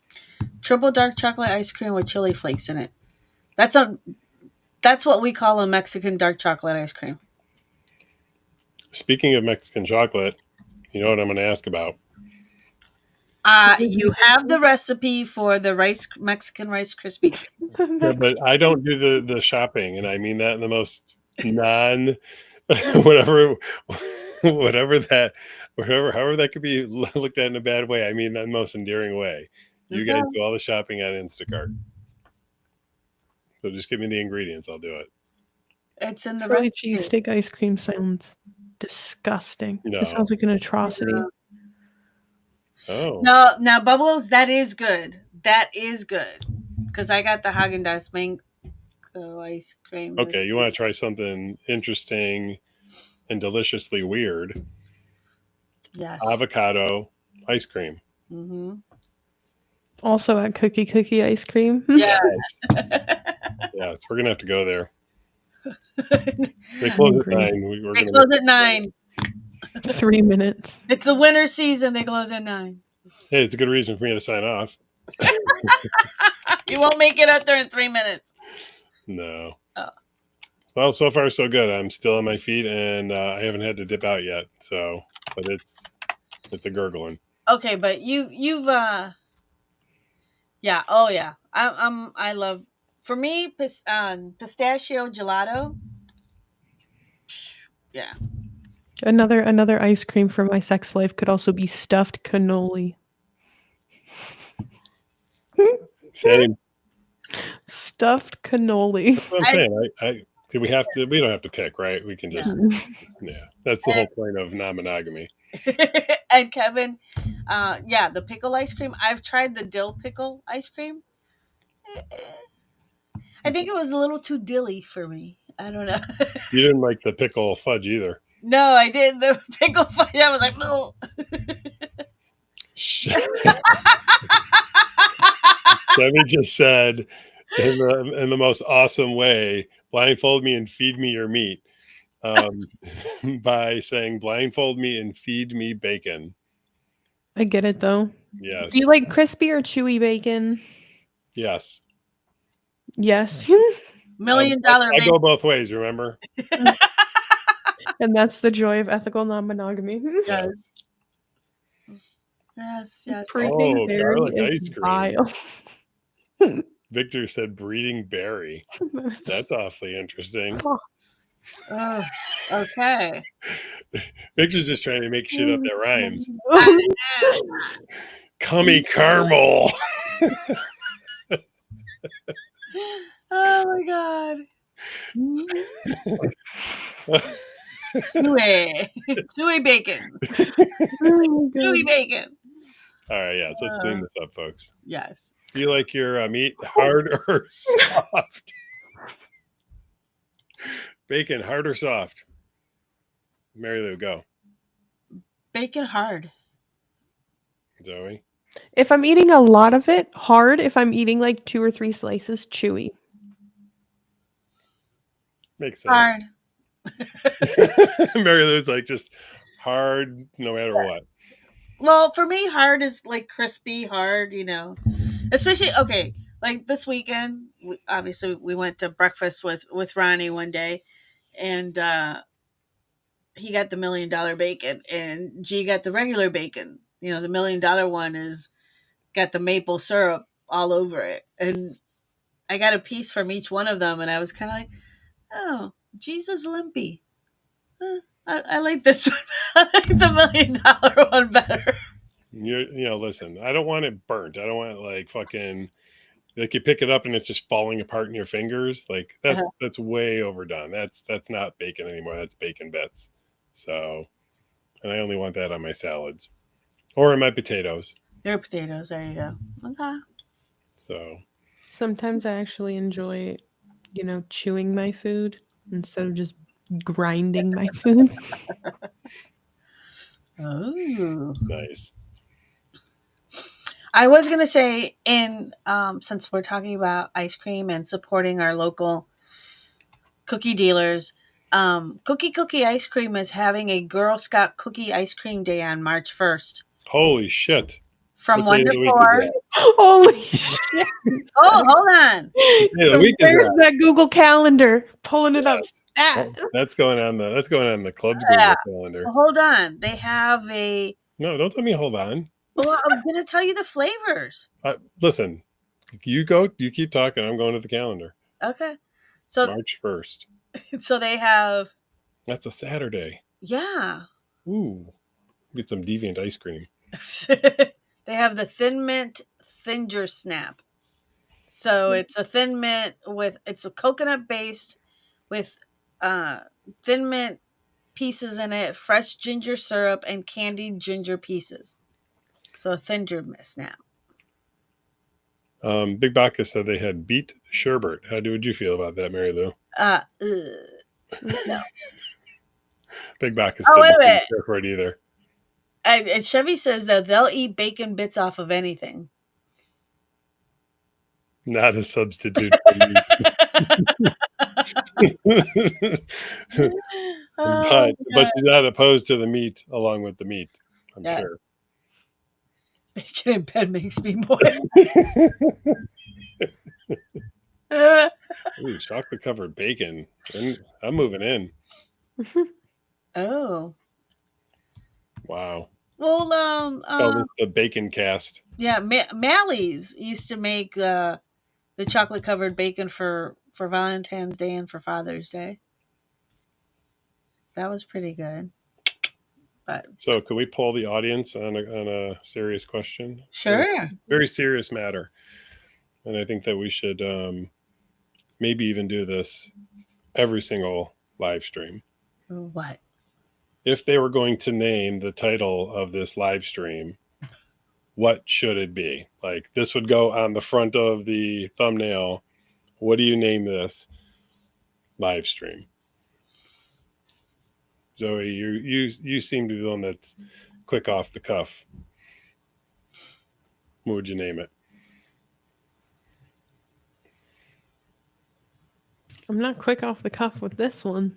Triple dark chocolate ice cream with chili flakes in it. That's what we call a Mexican dark chocolate ice cream. Speaking of Mexican chocolate, you know what I'm going to ask about? You have the recipe for the Mexican Rice Krispie treats. Yeah, but I don't do the shopping, and I mean that in the most non whatever however that could be looked at in a bad way. I mean that in the most endearing way. You guys do all the shopping on Instacart. So just give me the ingredients, I'll do it. It's in the Philly recipe. cheesesteak ice cream sounds disgusting. No. It sounds like an atrocity. Oh. No, now Bubbles, that is good. That is good. Because I got the Haagen-Dazs mango ice cream. with- Okay, you want to try something interesting and deliciously weird. Yes. Avocado ice cream. Mm-hmm. Also at Cookie Ice Cream. Yes. Yes, we're gonna have to go there. They close at Hungry. 9. We're They gonna close at 9. 3 minutes. It's the winter season. They close at 9. Hey, it's a good reason for me to sign off. You won't make it up there in 3 minutes. No. Oh. Well, so far so good. I'm still on my feet, and I haven't had to dip out yet. So, but it's a gurgling. Okay, but you've yeah, oh yeah. I love, for me, pistachio gelato. Yeah. Another ice cream for my sex life could also be stuffed cannoli. Same. Stuffed cannoli. That's what I'm saying. I do we have to? We don't have to pick, right? We can just yeah. That's the whole point of non-monogamy. And Kevin, yeah, the pickle ice cream. I've tried the dill pickle ice cream. I think it was a little too dilly for me. I don't know. You didn't like the pickle fudge either. No, I didn't. The pickle fudge, I was like, no. Debbie just said in the most awesome way, blindfold me and feed me your meat, by saying blindfold me and feed me bacon. I get it though. Yes. Do you like crispy or chewy bacon? Yes. Yes. $1 million I bacon. go both ways, remember? And that's the joy of ethical non-monogamy. Yes. Yes, yes. Breeding Oh, berry garlic is ice cream. vile. Victor said breeding berry. That's awfully interesting. Oh, okay. Victor's just trying to make shit up that rhymes. Oh, Cummy caramel. oh my god. Chewy. Chewy bacon. Chewy bacon. All right, yeah. So let's clean this up, folks. Yes. Do you like your meat hard or soft? Bacon, hard or soft? Mary Lou, go. Bacon hard. Zoe. If I'm eating a lot of it, hard. If I'm eating like 2 or 3 slices, chewy. Makes sense. Hard. Mary Lou's like just hard no matter what. Well, for me, hard is like crispy, hard, you know. Especially, okay, like this weekend, obviously we went to breakfast with Ronnie one day, and he got the $1 million bacon, and G got the regular bacon. You know, the $1 million one is got the maple syrup all over it, and I got a piece from each one of them, and I was kind of like, oh, Jesus limpy. I like this one. I like the $1 million one better. Listen, I don't want it burnt. I don't want it like fucking like you pick it up and it's just falling apart in your fingers. Like that's way overdone. That's not bacon anymore. That's bacon bits. So, and I only want that on my salads or in my potatoes. Your potatoes. There you go. Okay. So Sometimes I actually enjoy, chewing my food instead of just grinding my food. Oh. nice. I was gonna say, since we're talking about ice cream and supporting our local cookie dealers, Cookie Ice Cream is having a Girl Scout Cookie Ice Cream Day on March 1st. Holy shit. From What 1 day to of the week 4. is that? Holy shit. Oh, hold on. Day of the So week is there's that? that Google Calendar. Pulling it up. Yes. Stat. That's going on the club's Yeah. Google calendar. Hold on. They have a No, don't tell me hold on. Well, I'm gonna tell you the flavors. Listen, you go. You keep talking. I'm going to the calendar. Okay. So March 1st. so they have That's a Saturday. yeah. Ooh, get some deviant ice cream. They have the Thin Mint Thinger Snap. So it's a thin mint it's a coconut based with thin mint pieces in it, fresh ginger syrup, and candied ginger pieces. So a ginger snap. Big Bacchus said they had beet sherbet. Would you feel about that, Mary Lou? No. Big Bacchus Oh, said wait a he didn't minute. care for it either. And Chevy says that they'll eat bacon bits off of anything. Not a substitute for meat. Oh, but she's not opposed to the meat along with the meat, I'm Yeah. sure. bacon in bed makes me more. Ooh, chocolate covered bacon. I'm moving in. Oh. Wow. Well, Call this the bacon cast. yeah, Mally's used to make the chocolate covered bacon for Valentine's Day and for Father's Day. That was pretty good. But So, could we poll the audience on a serious question? sure. Very serious matter. And I think that we should maybe even do this every single live stream. What? If they were going to name the title of this live stream, what should it be? Like, this would go on the front of the thumbnail. What do you name this live stream? Zoe, you seem to be the one that's quick off the cuff. What would you name it? I'm not quick off the cuff with this one.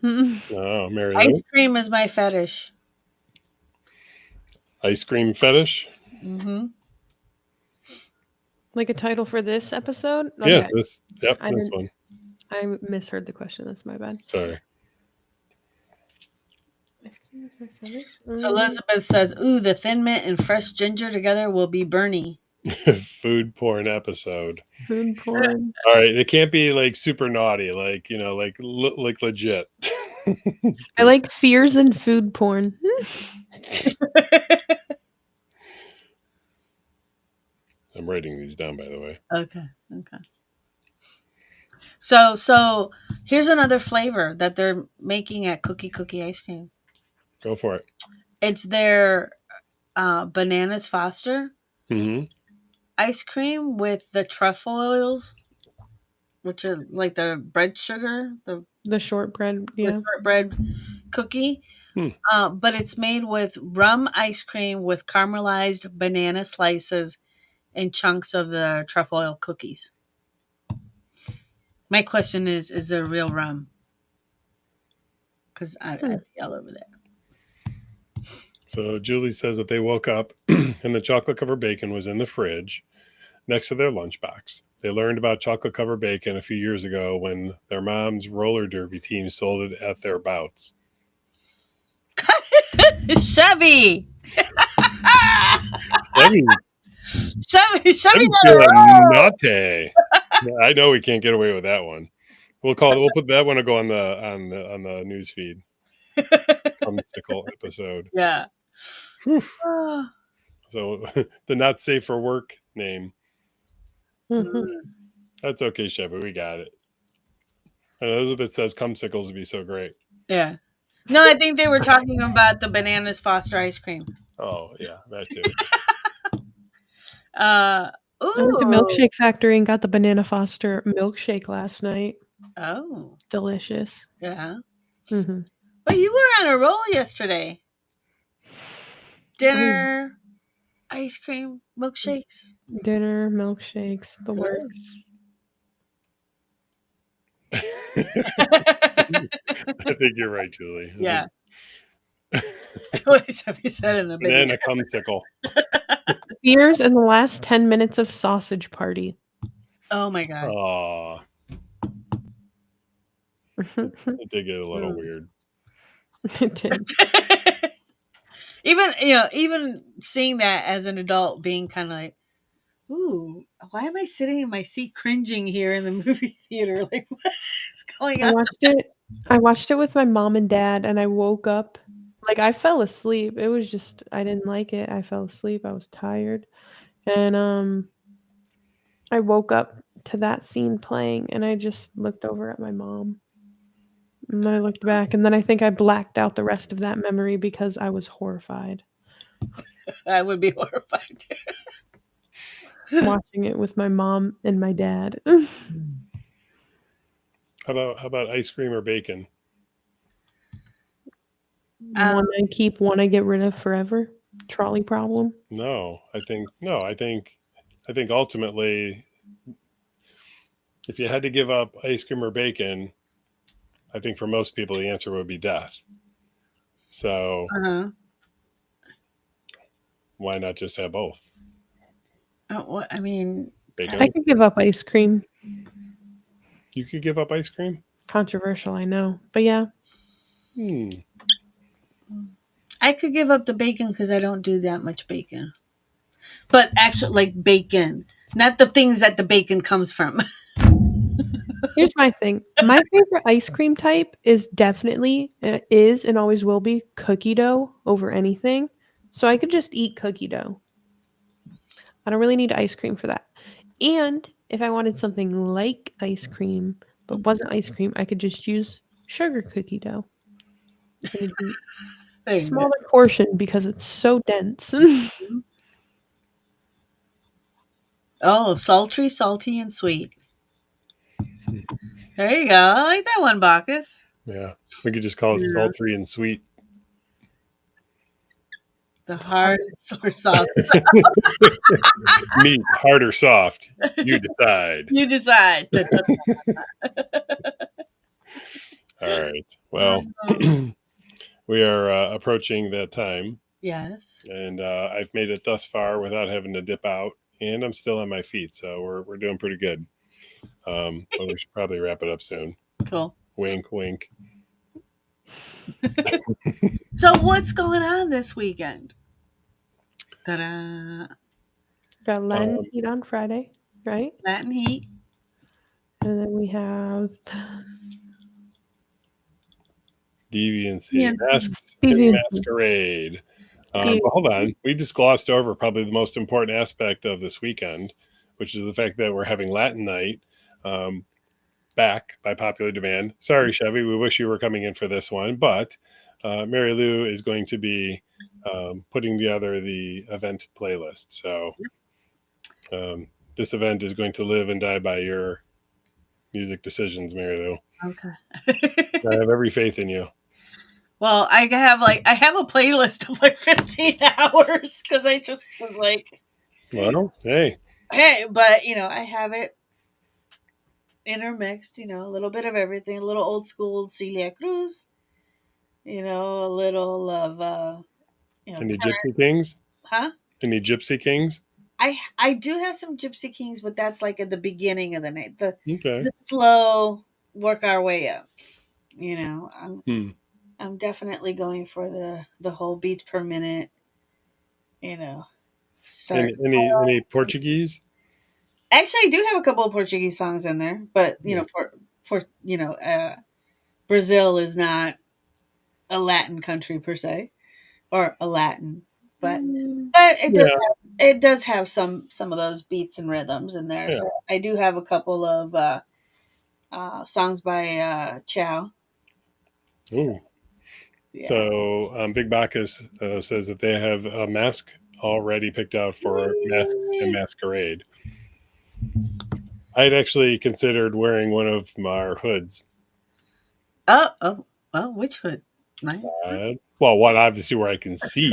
Oh, Mary Ice Lou? cream is my fetish. Ice cream fetish? Mm-hmm. Like a title for this episode? Yeah, Okay. this one. I misheard the question. That's my bad. Sorry. Ice cream is my fetish? So Elizabeth says, "Ooh, the thin mint and fresh ginger together will be Bernie." Food porn episode. Food porn. All right, it can't be like super naughty, like like legit. I like fears and food porn. I'm writing these down, by the way. Okay. So here's another flavor that they're making at Cookie Ice Cream. Go for it. It's their Bananas Foster Mm-hmm. ice cream with the truffle oils, which are like the bread sugar, The shortbread. Yeah. the shortbread cookie. But it's made with rum ice cream with caramelized banana slices and chunks of the truffle oil cookies. My question is there real rum? Because I'd be all over that. So Julie says that they woke up and the chocolate covered bacon was in the fridge next to their lunchbox. They learned about chocolate covered bacon a few years ago when their mom's roller derby team sold it at their bouts. Chevy! Chevy, Chevy! I'm feeling naughty. I know we can't get away with that one. We'll put that one to go on the news feed. Cumsicle episode. Yeah. So the not safe for work name. Mhm. That's okay, Chevy. We got it. And Elizabeth says cumsicles would be so great. Yeah. No, I think they were talking about the Bananas Foster ice cream. Oh yeah, that too. I went to Milkshake Factory and got the Banana Foster milkshake last night. Oh, Delicious. yeah. Mm-hmm. But you were on a roll yesterday. Dinner, ice cream, milkshakes. Dinner, milkshakes, the works. I think you're right, Julie. Yeah. What have you said in a Banana big cumsicle. Beers and the last 10 minutes of sausage party. Oh my god. Aw, it did get a little weird. It did. even seeing that as an adult, being kind of like, ooh, why am I sitting in my seat cringing here in the movie theater? Like, what is going I on? watched it. I watched it with my mom and dad, and I woke up. Like I fell asleep. It was just I didn't like it. I fell asleep. I was tired, and I woke up to that scene playing, and I just looked over at my mom, and then I looked back, and then I think I blacked out the rest of that memory because I was horrified I would be horrified. watching it with my mom and my dad. How about ice cream or bacon? One I keep, one I get rid of forever. Trolley problem. No, I think ultimately, if you had to give up ice cream or bacon, I think for most people the answer would be death. So Uh-huh. why not just have both? I mean, Bacon. I could give up ice cream. You could give up ice cream? Controversial, I know. But yeah. I could give up the bacon because I don't do that much bacon. But actually, like bacon, not the things that the bacon comes from. Here's my thing. My favorite ice cream type is definitely is and always will be cookie dough over anything. So I could just eat cookie dough. I don't really need ice cream for that. And if I wanted something like ice cream but wasn't ice cream, I could just use sugar cookie dough. And it'd be There you go. smaller portion because it's so dense. Oh, sultry, salty, and sweet. There you go. I like that one, Bacchus. Yeah. We could just call it Yeah. sultry and sweet. The hard or soft. Meat, hard or soft. You decide. You decide. All right. Well, we are approaching that time, Yes. and I've made it thus far without having to dip out, and I'm still on my feet, so we're doing pretty good. But we should probably wrap it up soon. Cool. Wink, wink. So what's going on this weekend? Ta-da. Got Latin Heat on Friday, right? Latin Heat. And then we have Deviancy, Masks Deviancy. and Masquerade. But hold on. We just glossed over probably the most important aspect of this weekend, which is the fact that we're having Latin night back by popular demand. Sorry, Chevy. We wish you were coming in for this one, but Mary Lou is going to be putting together the event playlist. So this event is going to live and die by your music decisions, Mary Lou. Okay. I have every faith in you. Well, I have a playlist of like 15 hours because I just was like, Well, hey, but I have it intermixed, a little bit of everything, a little old school Celia Cruz, a little of any Gypsy Kings? huh? Any Gypsy Kings? I do have some Gypsy Kings, but that's like at the beginning of the night. Okay. The slow work our way up. I'm definitely going for the whole beats per minute. Start. Any Portuguese? Actually, I do have a couple of Portuguese songs in there, but Yes. for Brazil is not a Latin country per se, or a Latin, but it does have some of those beats and rhythms in there. Yeah. So I do have a couple of songs by Chow. Ooh. Yeah. So Big Bacchus says that they have a mask already picked out for Masks and Masquerade. I'd actually considered wearing one of our hoods. Oh, which hood? Mine? Well, one obviously where I can see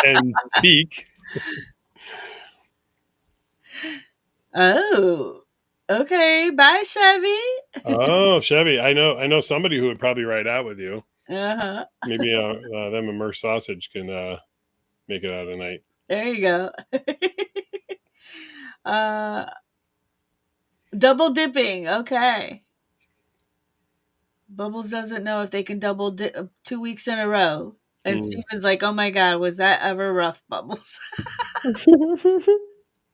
and speak. Oh, okay. Bye, Chevy. Oh, Chevy, I know somebody who would probably ride out with you. Uh-huh. Maybe them and Merce Sausage can make it out tonight. There you go. Double dipping. Okay. Bubbles doesn't know if they can double dip 2 weeks in a row. And Steven's like, "Oh my god, was that ever rough, Bubbles?"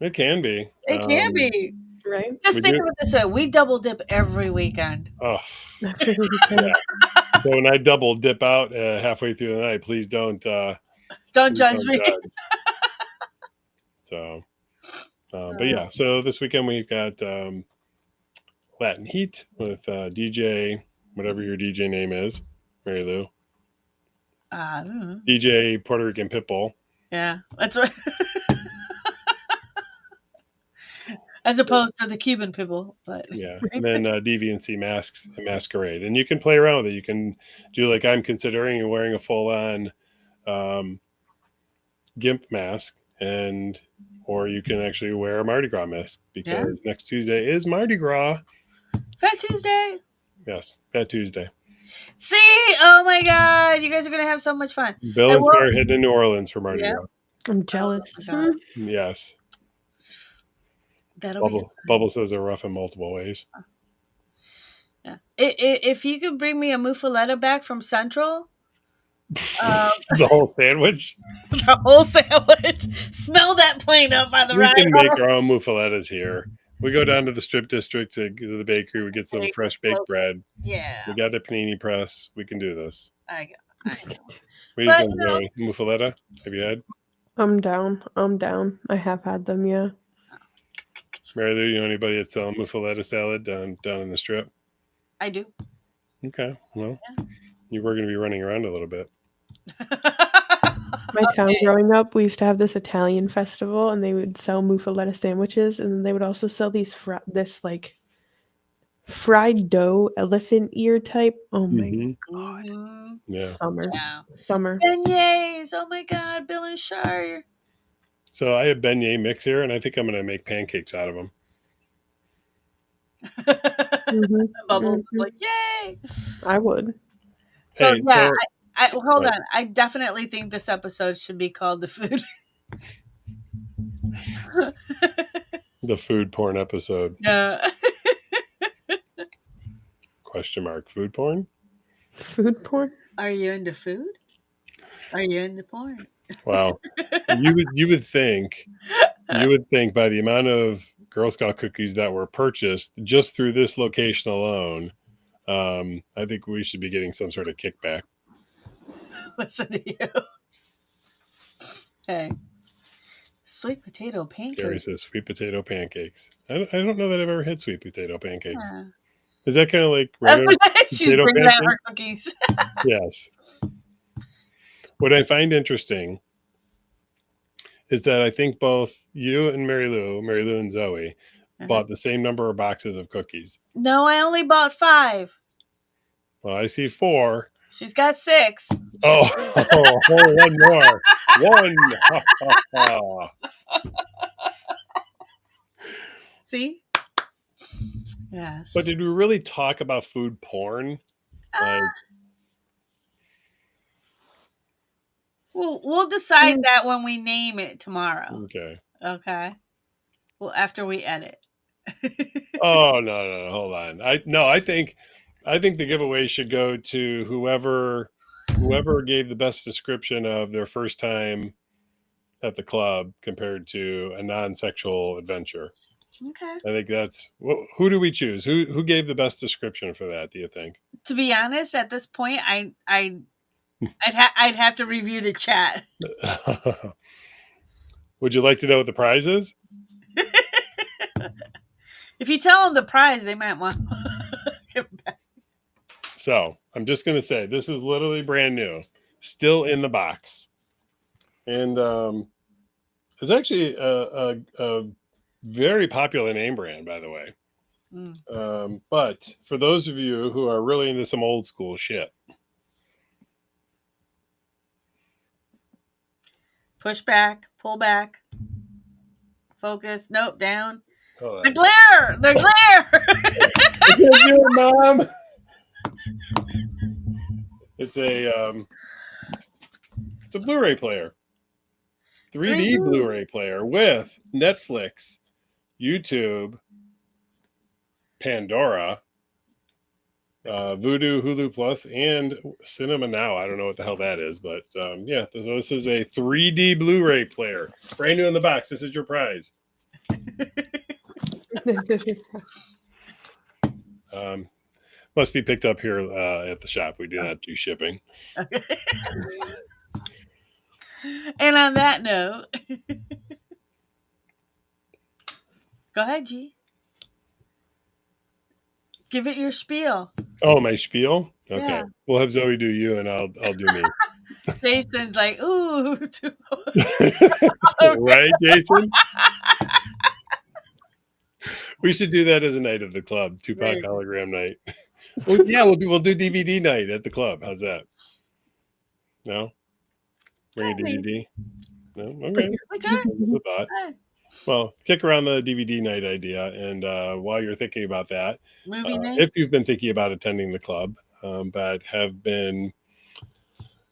It can be. It can be. Right? Just We think do- of it this way: we double dip every weekend. Oh, Every weekend. so when I double dip out halfway through the night, please don't Don't judge me. So, but yeah, so this weekend we've got Latin Heat with DJ, whatever your DJ name is, Mary Lou. DJ Puerto Rican Pitbull. Yeah, that's right. As opposed to the Cuban people, but Yeah, and then Deviancy Masks and Masquerade, and you can play around with it. You can do like I'm considering and wearing a full-on GIMP mask, or you can actually wear a Mardi Gras mask because next Tuesday is Mardi Gras. Fat Tuesday. Yes, Fat Tuesday. See, oh my God, you guys are gonna have so much fun. Bill and Claire heading to New Orleans for Mardi Gras. I'm jealous. Oh, Yes. that'll be Bubble says they're rough in multiple ways. yeah. If you could bring me a muffaletta back from Central, The whole sandwich. the whole sandwich. Smell that plane up on the We ride can make home. our own muffalettas here. We go down to the strip district to go to the bakery. We get some fresh baked bread. Yeah, We got the panini press. We can do this. I got. What do you But, think, you know- Zoe? Muffaletta? Have you had? I'm down. I have had them, yeah. Mary Lou, you know anybody that's selling muffaletta salad down in the strip? I do. Okay. Well, you were going to be running around a little bit. My town growing up, we used to have this Italian festival, and they would sell muffaletta sandwiches, and then they would also sell these fried dough elephant ear type. Oh my Mhm. god, Mhm. Yeah. Yeah. summer. Beignets. Oh my God, Bill and Shar. So I have beignet mix here, and I think I'm going to make pancakes out of them. Mhm. Bubbles is like, yay! I would. So Hey, yeah, so- I hold Right. on. I definitely think this episode should be called "The Food." The food porn episode? Yeah. Question mark. Food porn? Food porn? Are you into food? Are you into porn? Wow. you would think by the amount of Girl Scout cookies that were purchased just through this location alone, I think we should be getting some sort of kickback. Listen to you. Hey, sweet potato Gary pancakes. says sweet potato pancakes. I don't know that I've ever had sweet potato pancakes. Yeah. Is that kind of like regular? She's potato bringing out pancake? her cookies. Yes. What I find interesting is that I think both you and Mary Lou and Zoe bought the same number of boxes of cookies. No, I only bought 5. Well, I see 4. She's got 6. Oh, one more. One. See? Yes. But did we really talk about food porn? Like, We'll decide that when we name it tomorrow. okay. Okay. Well, after we edit. Oh no, hold on. I think the giveaway should go to whoever gave the best description of their first time at the club compared to a non-sexual adventure. Okay. I think that's who do we choose? Who gave the best description for that? Do you think? To be honest, at this point, I'd have to review the chat. Would you like to know what the prize is? If you tell them the prize, they might want to give it back. So I'm just going to say this is literally brand new, still in the box, and it's actually a very popular name brand, by the way. But for those of you who are really into some old school shit, Push back, pull back, focus. Nope, down. hold on. The glare. The glare. Thank you, Mom. It's a Blu-ray player, 3D Blu-ray player with Netflix, YouTube, Pandora, Vudu, Hulu Plus, and Cinema Now. I don't know what the hell that is, but yeah, this is a 3D Blu-ray player, brand new in the box. This is your prize. Must be picked up here at the shop. We do not do shipping. Okay. And on that note, go ahead, G. Give it your spiel. Oh, my spiel. Okay, Yeah. we'll have Zoe do you, and I'll do me. Jason's like, ooh, too Right, Jason? We should do that as a night of the club, Tupac Right. hologram night. Well, yeah, we'll do DVD night at the club. How's that? No? Bring a DVD? No? Okay. We good. Just a thought. Good. Well, kick around the DVD night idea, and while you're thinking about that, Movie night. if you've been thinking about attending the club, but have been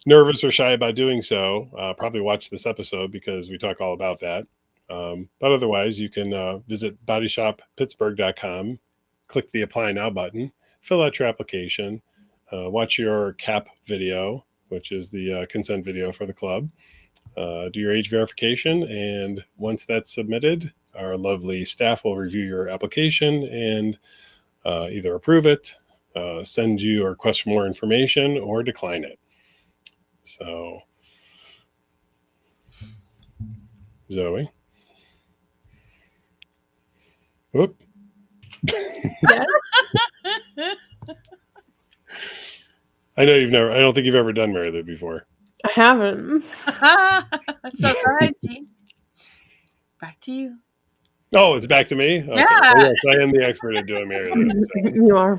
nervous or shy about doing so, probably watch this episode because we talk all about that. But otherwise, you can visit bodyshoppittsburgh.com, click the Apply Now button, fill out your application, watch your CAP video, which is the consent video for the club, do your age verification, and once that's submitted, our lovely staff will review your application and either approve it, send you a request for more information, or decline it. So, Zoe. Whoop. Yeah. I know I don't think you've ever done Mary Lou before. I haven't. So go ahead, G. Back to you. Oh, it's back to me? Okay. Yeah. Oh, yes, I am the expert at doing Mary Lou. So, You are.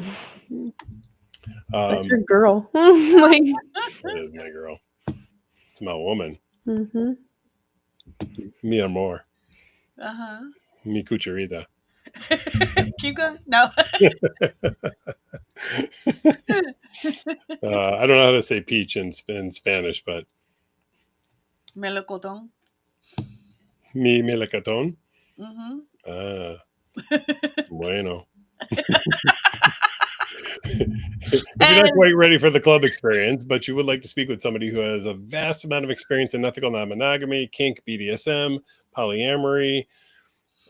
That's your girl. Like, it is my girl. It's my woman. mm-hmm. Mi amor. Uh-huh. Mi cucharita. Keep going. No. I don't know how to say peach in Spanish, but Melocotón. mi melocotón. Mm-hmm. Bueno. If you're not quite ready for the club experience, but you would like to speak with somebody who has a vast amount of experience in ethical non-monogamy, kink, BDSM, polyamory,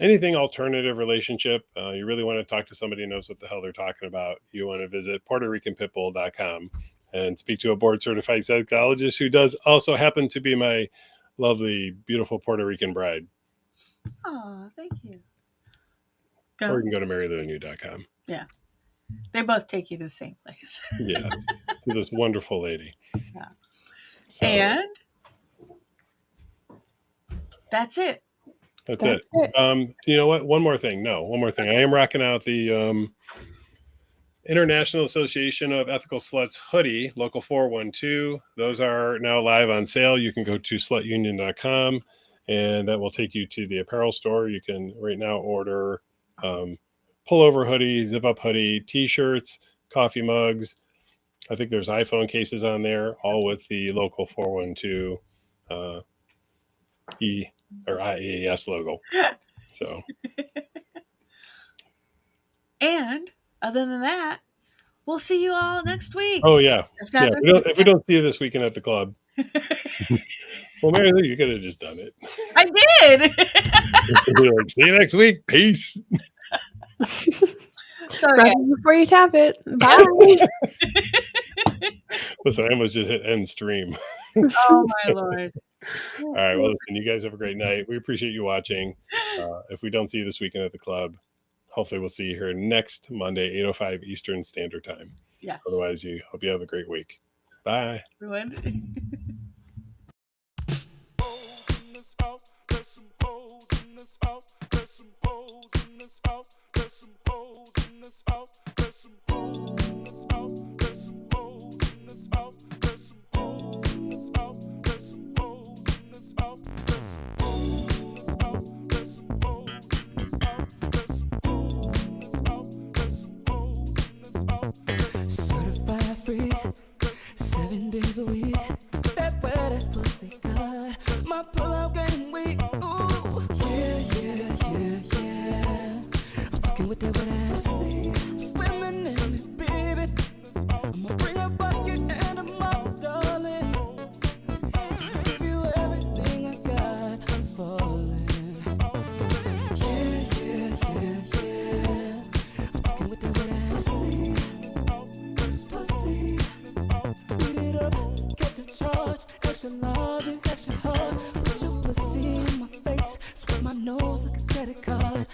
anything alternative relationship, you really want to talk to somebody who knows what the hell they're talking about, you want to visit PuertoRicanPitbull.com and speak to a board-certified psychologist who does also happen to be my lovely, beautiful Puerto Rican bride. Oh, thank you. Or Go. you can go to MaryLouandYou.com. They both take you to the same place. Yes, to this wonderful lady. Yeah. So, And that's it. that's That's it. You know what? One more thing. I am rocking out the International Association of Ethical Sluts hoodie, Local 412. Those are now live on sale. You can go to slutunion.com, and that will take you to the apparel store. You can right now order pullover hoodie, zip-up hoodie, T-shirts, coffee mugs. I think there's iPhone cases on there, all with the Local 412 IAS logo. So, And other than that, we'll see you all next week. oh yeah, If yeah. not If we don't see you this weekend at the club, well, Mary Lou, you could have just done it. I did. You're like, see you next week. Peace. So Grab yeah. it before you tap it. Bye. Listen, I almost just hit end stream. Oh my lord. All right. Well, listen, you guys have a great night. We appreciate you watching. If we don't see you this weekend at the club, hopefully we'll see you here next Monday, 8:05 Eastern Standard Time. Yes. Otherwise, hope you have a great week. Bye. Everyone. Certified free, 7 days a week. That wet ass pussy good. My pull-out getting weak. Ooh, yeah. I'm fucking with that wet ass. Swimming in it, baby.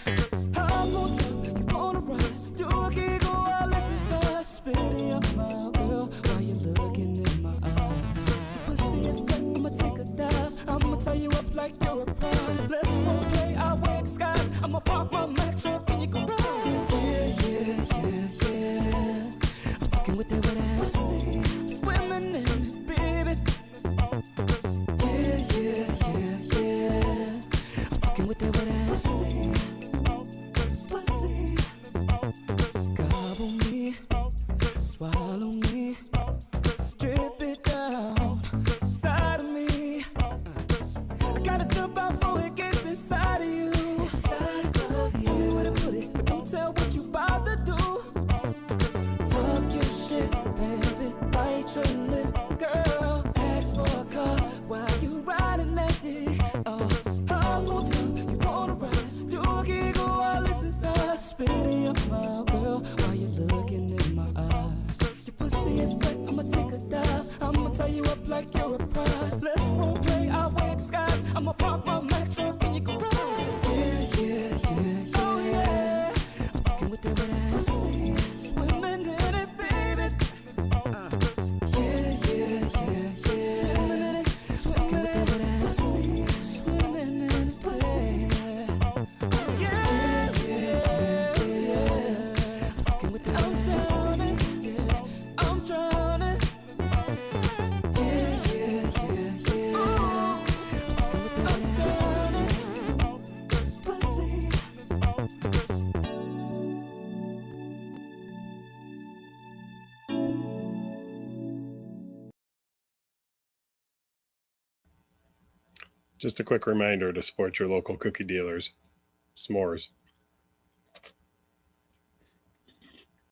I'm on top, you wanna ride? Do a gig or a listen, spit in your mouth, girl, while you're looking in my eyes. Your pussy is wet, I'ma take a dive. I'ma tie you up like you're a prize. Let's role play, I wear disguise. I'ma park my Mack truck in your garage. Yeah. I'm fucking with that wet ass. Swimming in it, baby. Yeah. I'm fucking with that wet ass. Pussy. Gobble me, swallow me, drip it down inside of me. I gotta jump out before it gets inside of you. Tell me where to put it, but don't tell what you about to do. Talk your shit, baby, bite your lip, girl. Ask for a car while you riding that dick. Oh, I'm on top, you wanna ride? Do a giggle while it's inside. Spit in your mouth, girl, while you're looking in my eyes. Your pussy is wet, I'ma take a dive. I'ma tie you up like you're a prize. Let's role play, I wear disguise. I'ma park my Mack truck in your garage. Yeah. Oh yeah, I'm fucking with that wet ass. Swimming in it, baby. Yeah. Swimming in it, swimming in that wet ass. Swimming in it, baby. Yeah. Fucking with that wet ass. I'm drowning. Yeah. Ooh, fucking with that wet ass. Pussy. Just a quick reminder to support your local cookie dealers. S'mores.